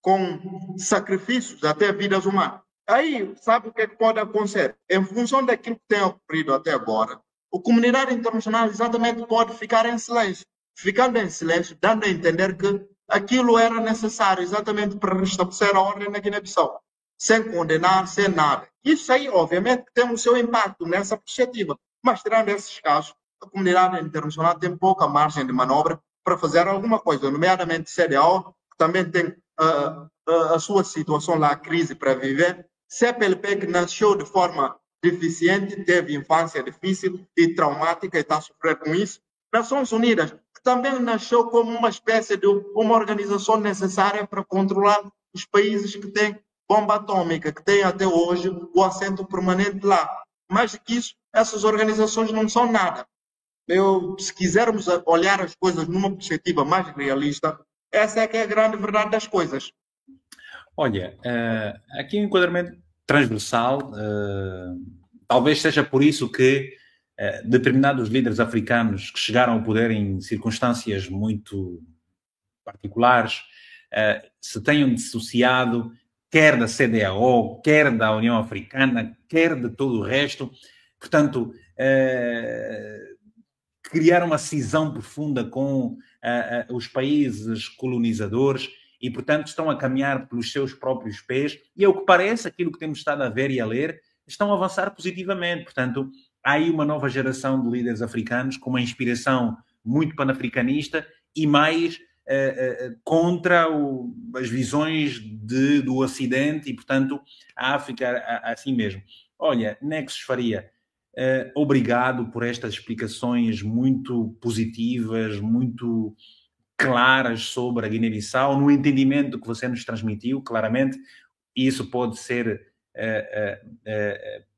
com sacrifícios, até vidas humanas. Aí, sabe o que é que pode acontecer? Em função daquilo que tem ocorrido até agora, a comunidade internacional exatamente pode ficar em silêncio. ficando em silêncio, dando a entender que aquilo era necessário exatamente para restabelecer a ordem na Guiné-Bissau, sem condenar, sem nada. Isso aí, obviamente, tem o seu impacto nessa perspectiva, mas tirando esses casos, a comunidade internacional tem pouca margem de manobra para fazer alguma coisa, nomeadamente CDAO, que também tem a sua situação lá, a crise para viver, CPLP, que nasceu de forma deficiente, teve infância difícil e traumática e está a sofrer com isso. Nações Unidas, que também nasceu como uma espécie de uma organização necessária para controlar os países que têm bomba atômica, que têm até hoje o assento permanente lá. Mais do que isso, essas organizações não são nada. Se quisermos olhar as coisas numa perspectiva mais realista, essa é que é a grande verdade das coisas. Olha, aqui um enquadramento transversal, talvez seja por isso que determinados líderes africanos que chegaram ao poder em circunstâncias muito particulares se tenham dissociado quer da CDAO, quer da União Africana, quer de todo o resto. Portanto, criar uma cisão profunda com os países colonizadores e, portanto, estão a caminhar pelos seus próprios pés e, ao que parece, aquilo que temos estado a ver e a ler, estão a avançar positivamente. Portanto, há aí uma nova geração de líderes africanos com uma inspiração muito panafricanista e mais contra as visões do Ocidente e, portanto, a África assim mesmo. Olha, Nexus Faria, obrigado por estas explicações muito positivas, muito claras sobre a Guiné-Bissau, no entendimento que você nos transmitiu, claramente, isso pode ser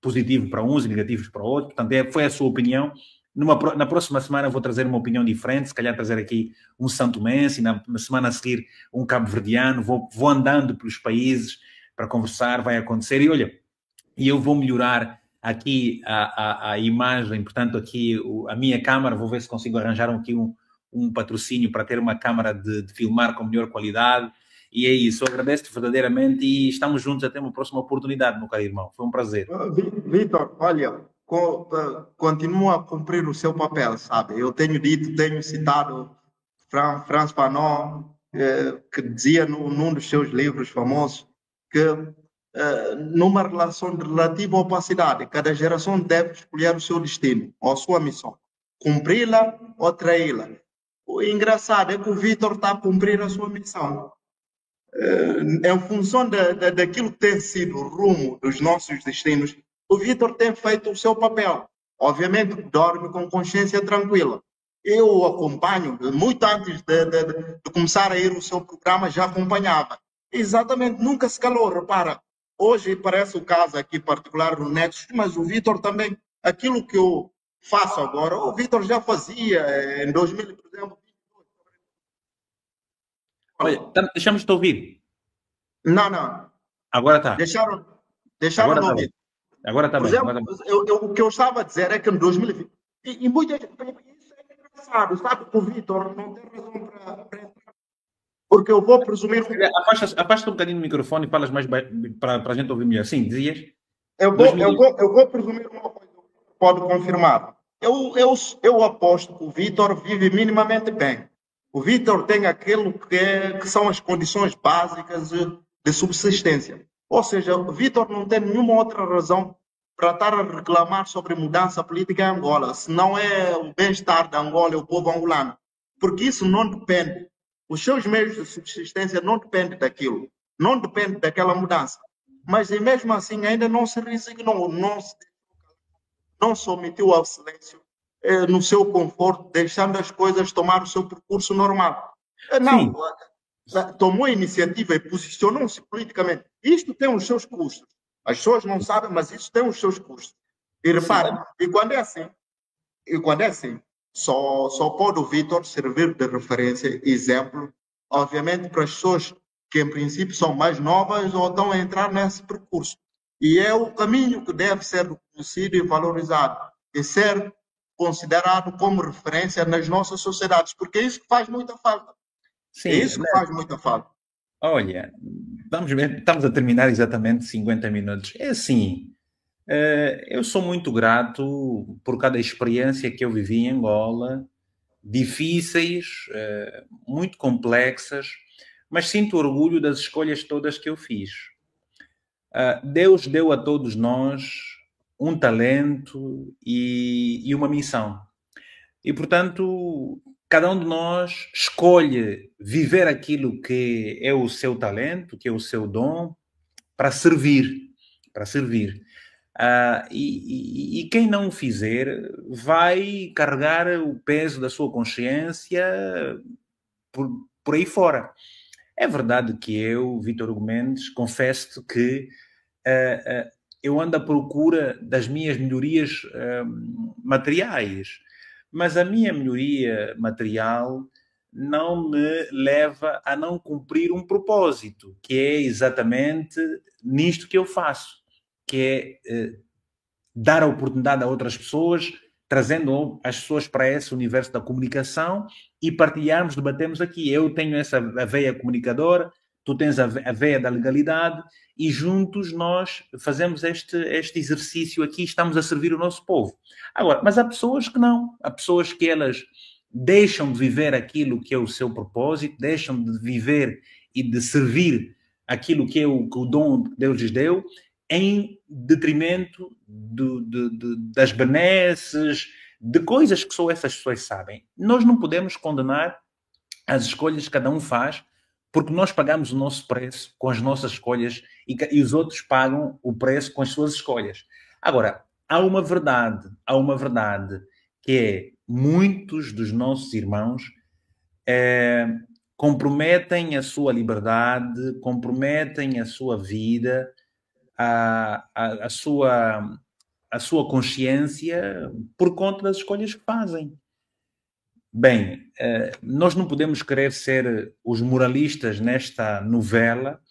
positivo para uns e negativo para outros, portanto, foi a sua opinião. Na próxima semana vou trazer uma opinião diferente, se calhar trazer aqui um santomense, na semana a seguir um cabo-verdiano, vou andando pelos países para conversar, vai acontecer, e olha, eu vou melhorar aqui a imagem, portanto, aqui a minha câmara, vou ver se consigo arranjar aqui um patrocínio para ter uma câmara de filmar com melhor qualidade. E é isso, eu agradeço-te verdadeiramente e estamos juntos até uma próxima oportunidade, meu caro irmão. Foi um prazer. Vitor, olha, continua a cumprir o seu papel, sabe? Eu tenho citado Franz Fanon, que dizia num dos seus livros famosos que numa relação de relativa opacidade, cada geração deve escolher o seu destino ou a sua missão, cumpri-la ou traí-la. O engraçado é que o Vitor está a cumprir a sua missão. Em função daquilo que tem sido o rumo dos nossos destinos, o Vitor tem feito o seu papel. Obviamente, dorme com consciência tranquila. Eu o acompanho, muito antes de começar a ir o seu programa, já acompanhava. Exatamente, nunca se calou, repara. Hoje parece o caso aqui particular do Nexus, mas o Vitor também, aquilo que eu faço agora, o Vitor já fazia em 2000, por exemplo. Olha, deixamos de ouvir. Não. Agora está. Deixaram Agora de ouvir. Agora está bem. O que eu estava a dizer é que em 2020, e muitas isso é engraçado, sabe que o Vitor não tem razão para entrar. Porque eu vou presumir. Afasta um bocadinho do microfone e falas mais para a gente ouvir melhor. Sim, dizias? Eu vou presumir uma coisa, pode confirmar. Eu aposto que o Vitor vive minimamente bem. O Vitor tem aquilo que são as condições básicas de subsistência. Ou seja, o Vitor não tem nenhuma outra razão para estar a reclamar sobre mudança política em Angola, se não é o bem-estar da Angola e o povo angolano. Porque isso não depende. Os seus meios de subsistência não dependem daquilo. Não depende daquela mudança. Mas mesmo assim ainda não se resignou, não se omitiu ao silêncio no seu conforto, deixando as coisas tomar o seu percurso normal. Não, tomou a iniciativa e posicionou-se politicamente. Isto tem os seus custos. As pessoas não sabem, mas isso tem os seus custos. E repare, e quando é assim, só pode o Vitor servir de referência, exemplo, obviamente, para as pessoas que em princípio são mais novas ou estão a entrar nesse percurso. E é o caminho que deve ser reconhecido e valorizado, e ser considerado como referência nas nossas sociedades, porque é isso que faz muita falta. Sim, é isso que faz muita falta. Olha, vamos ver, estamos a terminar exatamente 50 minutos. É assim, eu sou muito grato por cada experiência que eu vivi em Angola, difíceis, muito complexas, mas sinto orgulho das escolhas todas que eu fiz. Deus deu a todos nós um talento e uma missão. E, portanto, cada um de nós escolhe viver aquilo que é o seu talento, que é o seu dom, para servir. Para servir. E quem não o fizer vai carregar o peso da sua consciência por aí fora. É verdade que eu, Vítor Hugo Mendes, confesso que eu ando à procura das minhas melhorias materiais, mas a minha melhoria material não me leva a não cumprir um propósito, que é exatamente nisto que eu faço, que é dar a oportunidade a outras pessoas, trazendo as pessoas para esse universo da comunicação e partilharmos, debatemos aqui. Eu tenho essa veia comunicadora, tu tens a veia da legalidade e juntos nós fazemos este exercício aqui, estamos a servir o nosso povo. Agora, mas há pessoas que não, há pessoas que elas deixam de viver aquilo que é o seu propósito, deixam de viver e de servir aquilo que é o dom que Deus lhes deu, em detrimento das benesses, de coisas que só essas pessoas sabem. Nós não podemos condenar as escolhas que cada um faz, porque nós pagamos o nosso preço com as nossas escolhas e os outros pagam o preço com as suas escolhas. Agora, há uma verdade que é muitos dos nossos irmãos comprometem a sua liberdade, comprometem a sua vida, a sua consciência por conta das escolhas que fazem. Bem, nós não podemos querer ser os moralistas nesta novela,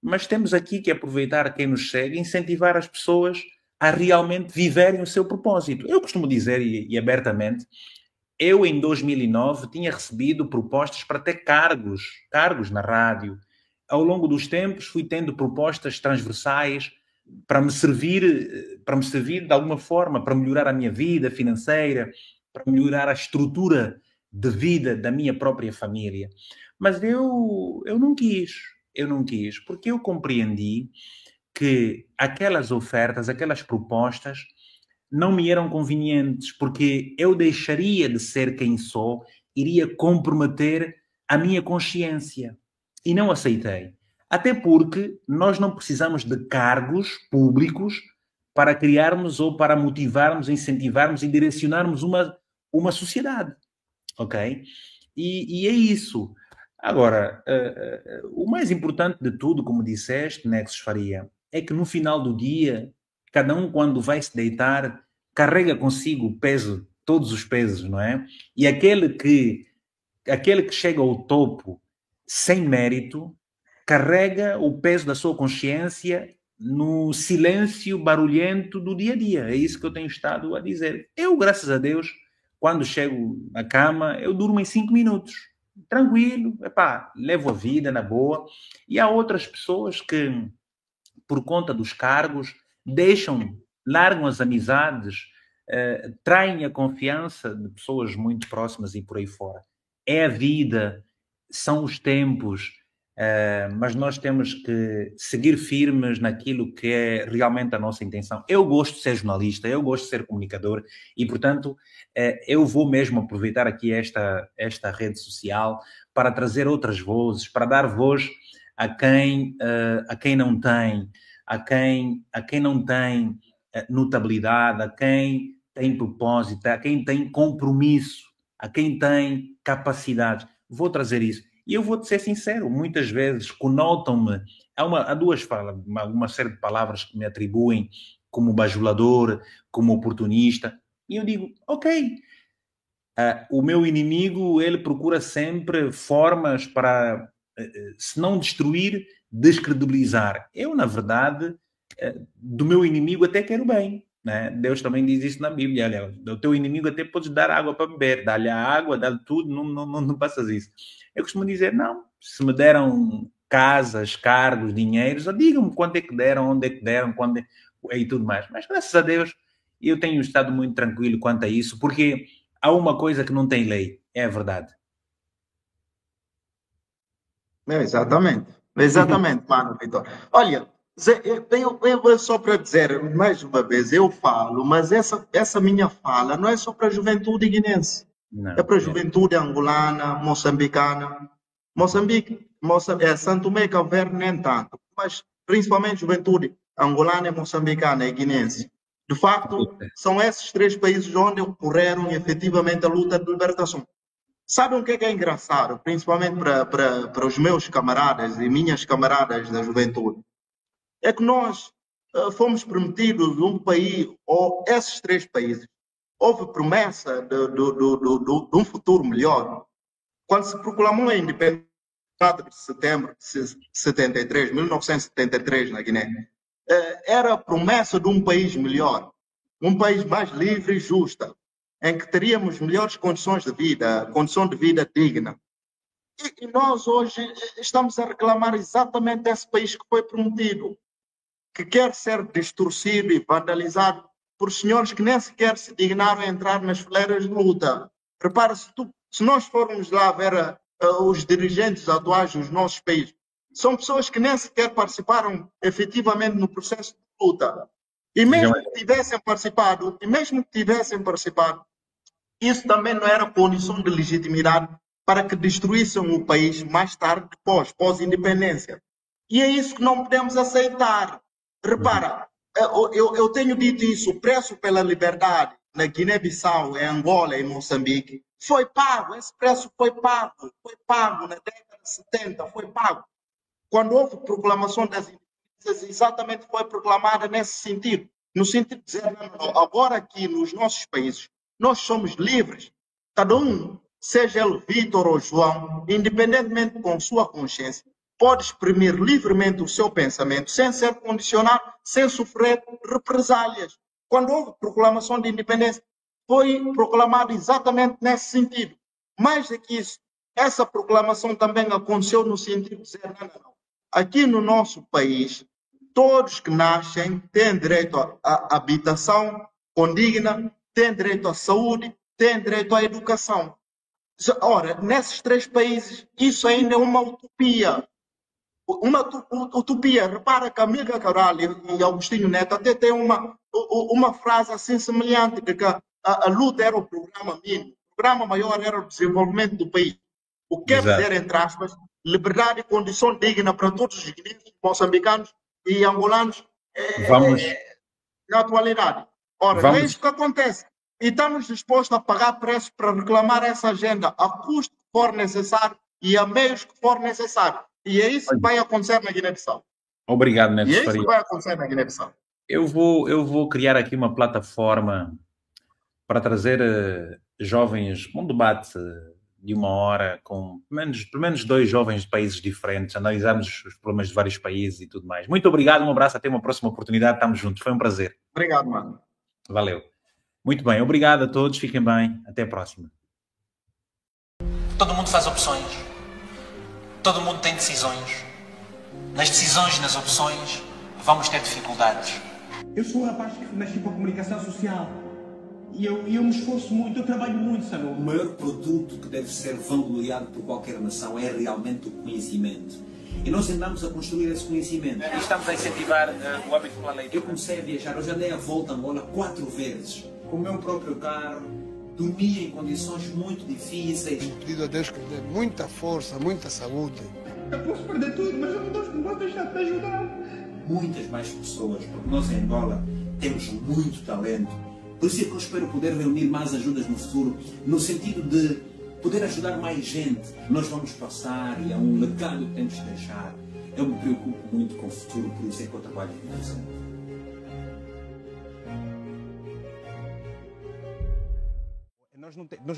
mas temos aqui que aproveitar quem nos segue e incentivar as pessoas a realmente viverem o seu propósito. Eu costumo dizer, e abertamente, eu em 2009 tinha recebido propostas para ter cargos na rádio. Ao longo dos tempos fui tendo propostas transversais para me servir de alguma forma, para melhorar a minha vida financeira, para melhorar a estrutura de vida da minha própria família. Mas eu não quis, porque eu compreendi que aquelas ofertas, aquelas propostas não me eram convenientes, porque eu deixaria de ser quem sou, iria comprometer a minha consciência. E não aceitei. Até porque nós não precisamos de cargos públicos para criarmos ou para motivarmos, incentivarmos e direcionarmos uma sociedade. Ok? E é isso. Agora, o mais importante de tudo, como disseste, Nexus Faria, é que no final do dia, cada um, quando vai se deitar, carrega consigo o peso, todos os pesos, não é? E aquele que chega ao topo sem mérito, carrega o peso da sua consciência no silêncio barulhento do dia a dia. É isso que eu tenho estado a dizer. Eu, graças a Deus, quando chego à cama, eu durmo em 5 minutos. Tranquilo, levo a vida na boa. E há outras pessoas que, por conta dos cargos, largam as amizades, traem a confiança de pessoas muito próximas e por aí fora. É a vida, são os tempos, mas nós temos que seguir firmes naquilo que é realmente a nossa intenção. Eu gosto de ser jornalista, eu gosto de ser comunicador e, portanto, eu vou mesmo aproveitar aqui esta rede social para trazer outras vozes, para dar voz a quem não tem, a quem não tem notabilidade, a quem tem propósito, a quem tem compromisso, a quem tem capacidade. Vou trazer isso. E eu vou-te ser sincero, muitas vezes conotam-me, há uma série de palavras que me atribuem como bajulador, como oportunista, e eu digo, ok, o meu inimigo, ele procura sempre formas para, se não destruir, descredibilizar. Eu, na verdade, do meu inimigo até quero bem. Né? Deus também diz isso na Bíblia. Olha, do teu inimigo até podes dar água para beber, dá-lhe a água, dá-lhe tudo, não passas isso. Eu costumo dizer, não, se me deram casas, cargos, dinheiros, digam-me quanto é que deram, onde é que deram, quando e tudo mais. Mas graças a Deus eu tenho estado muito tranquilo quanto a isso, porque há uma coisa que não tem lei, é a verdade. Exatamente. Exatamente, mano, Vitor. Olha, Zé, eu só para dizer, mais uma vez, eu falo, mas essa minha fala não é só para a juventude guinense. É Não, para a é. juventude angolana, moçambicana. Santo Tomé e Cabo Verde nem tanto, mas principalmente juventude angolana, moçambicana e guinense. De facto, são esses três países onde ocorreram efetivamente a luta de libertação. Sabe o que é engraçado, principalmente para os meus camaradas e minhas camaradas da juventude? É que nós fomos prometidos um país, ou esses três países, houve promessa de um futuro melhor. Quando se proclamou a independência em 4 de setembro de 73, 1973, na Guiné, era a promessa de um país melhor, um país mais livre e justo, em que teríamos melhores condições de vida, condição de vida digna. E nós hoje estamos a reclamar exatamente desse país que foi prometido, que quer ser distorcido e vandalizado por senhores que nem sequer se dignaram a entrar nas fileiras de luta. Repara, se nós formos lá ver os dirigentes atuais dos nossos países, são pessoas que nem sequer participaram efetivamente no processo de luta. E mesmo que tivessem participado, isso também não era condição de legitimidade para que destruíssem o país mais tarde, pós-independência. E é isso que não podemos aceitar. Repara, eu tenho dito isso, o preço pela liberdade na Guiné-Bissau, em Angola e Moçambique foi pago, esse preço foi pago na década de 70, foi pago. Quando houve proclamação das independências, exatamente foi proclamada nesse sentido, no sentido de dizer, não, agora aqui nos nossos países, nós somos livres, cada um, seja ele Vítor ou João, independentemente com sua consciência, pode exprimir livremente o seu pensamento sem ser condicionado, sem sofrer represálias. Quando houve proclamação de independência, foi proclamado exatamente nesse sentido. Mais do que isso, essa proclamação também aconteceu no sentido de dizer, não. Aqui no nosso país, todos que nascem têm direito à habitação condigna, têm direito à saúde, têm direito à educação. Ora, nesses três países, isso ainda é uma utopia. Uma utopia. Repara que a Milka Cabral e Agostinho Neto até têm uma frase assim semelhante, de que a luta era o programa mínimo, o programa maior era o desenvolvimento do país. O que quer dizer, entre aspas, liberdade e condição digna para todos os guineenses, moçambicanos e angolanos na atualidade. Ora, não é isso que acontece. E estamos dispostos a pagar preço para reclamar essa agenda a custo que for necessário e a meios que for necessário. E é isso que vai acontecer na Guiné-Bissau. Obrigado, Neto Faria. E é isso que vai acontecer na Guiné-Bissau. Eu vou criar aqui uma plataforma para trazer jovens, um debate de 1 hora com pelo menos 2 jovens de países diferentes, analisarmos os problemas de vários países e tudo mais. Muito obrigado, um abraço, até uma próxima oportunidade, estamos juntos, foi um prazer. Obrigado, mano. Valeu. Muito bem, obrigado a todos, fiquem bem, até a próxima. Todo mundo faz opções, todo mundo tem decisões. Nas decisões e nas opções vamos ter dificuldades. Eu sou um rapaz que nasci com a comunicação social e eu me esforço muito, eu trabalho muito, sabe? O maior produto que deve ser vangloriado por qualquer nação é realmente o conhecimento. E nós andamos a construir esse conhecimento. E estamos a incentivar o hábito pela lei. Eu comecei a viajar, eu já dei a volta a Angola 4 vezes, com o meu próprio carro, dormia em condições muito difíceis. Pedido a Deus que me dê muita força, muita saúde. Eu posso perder tudo, mas eu não vou deixar de te ajudar. Muitas mais pessoas, porque nós em Angola temos muito talento. Por isso é que eu espero poder reunir mais ajudas no futuro, no sentido de poder ajudar mais gente. Nós vamos passar e é um legado que temos de deixar. Eu me preocupo muito com o futuro, por isso é que eu trabalho com isso.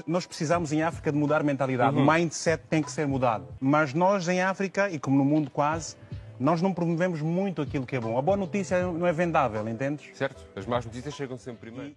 Nós precisamos em África de mudar a mentalidade. O mindset tem que ser mudado. Mas nós em África, e como no mundo quase, nós não promovemos muito aquilo que é bom. A boa notícia não é vendável, entendes? Certo, as más notícias chegam sempre primeiro.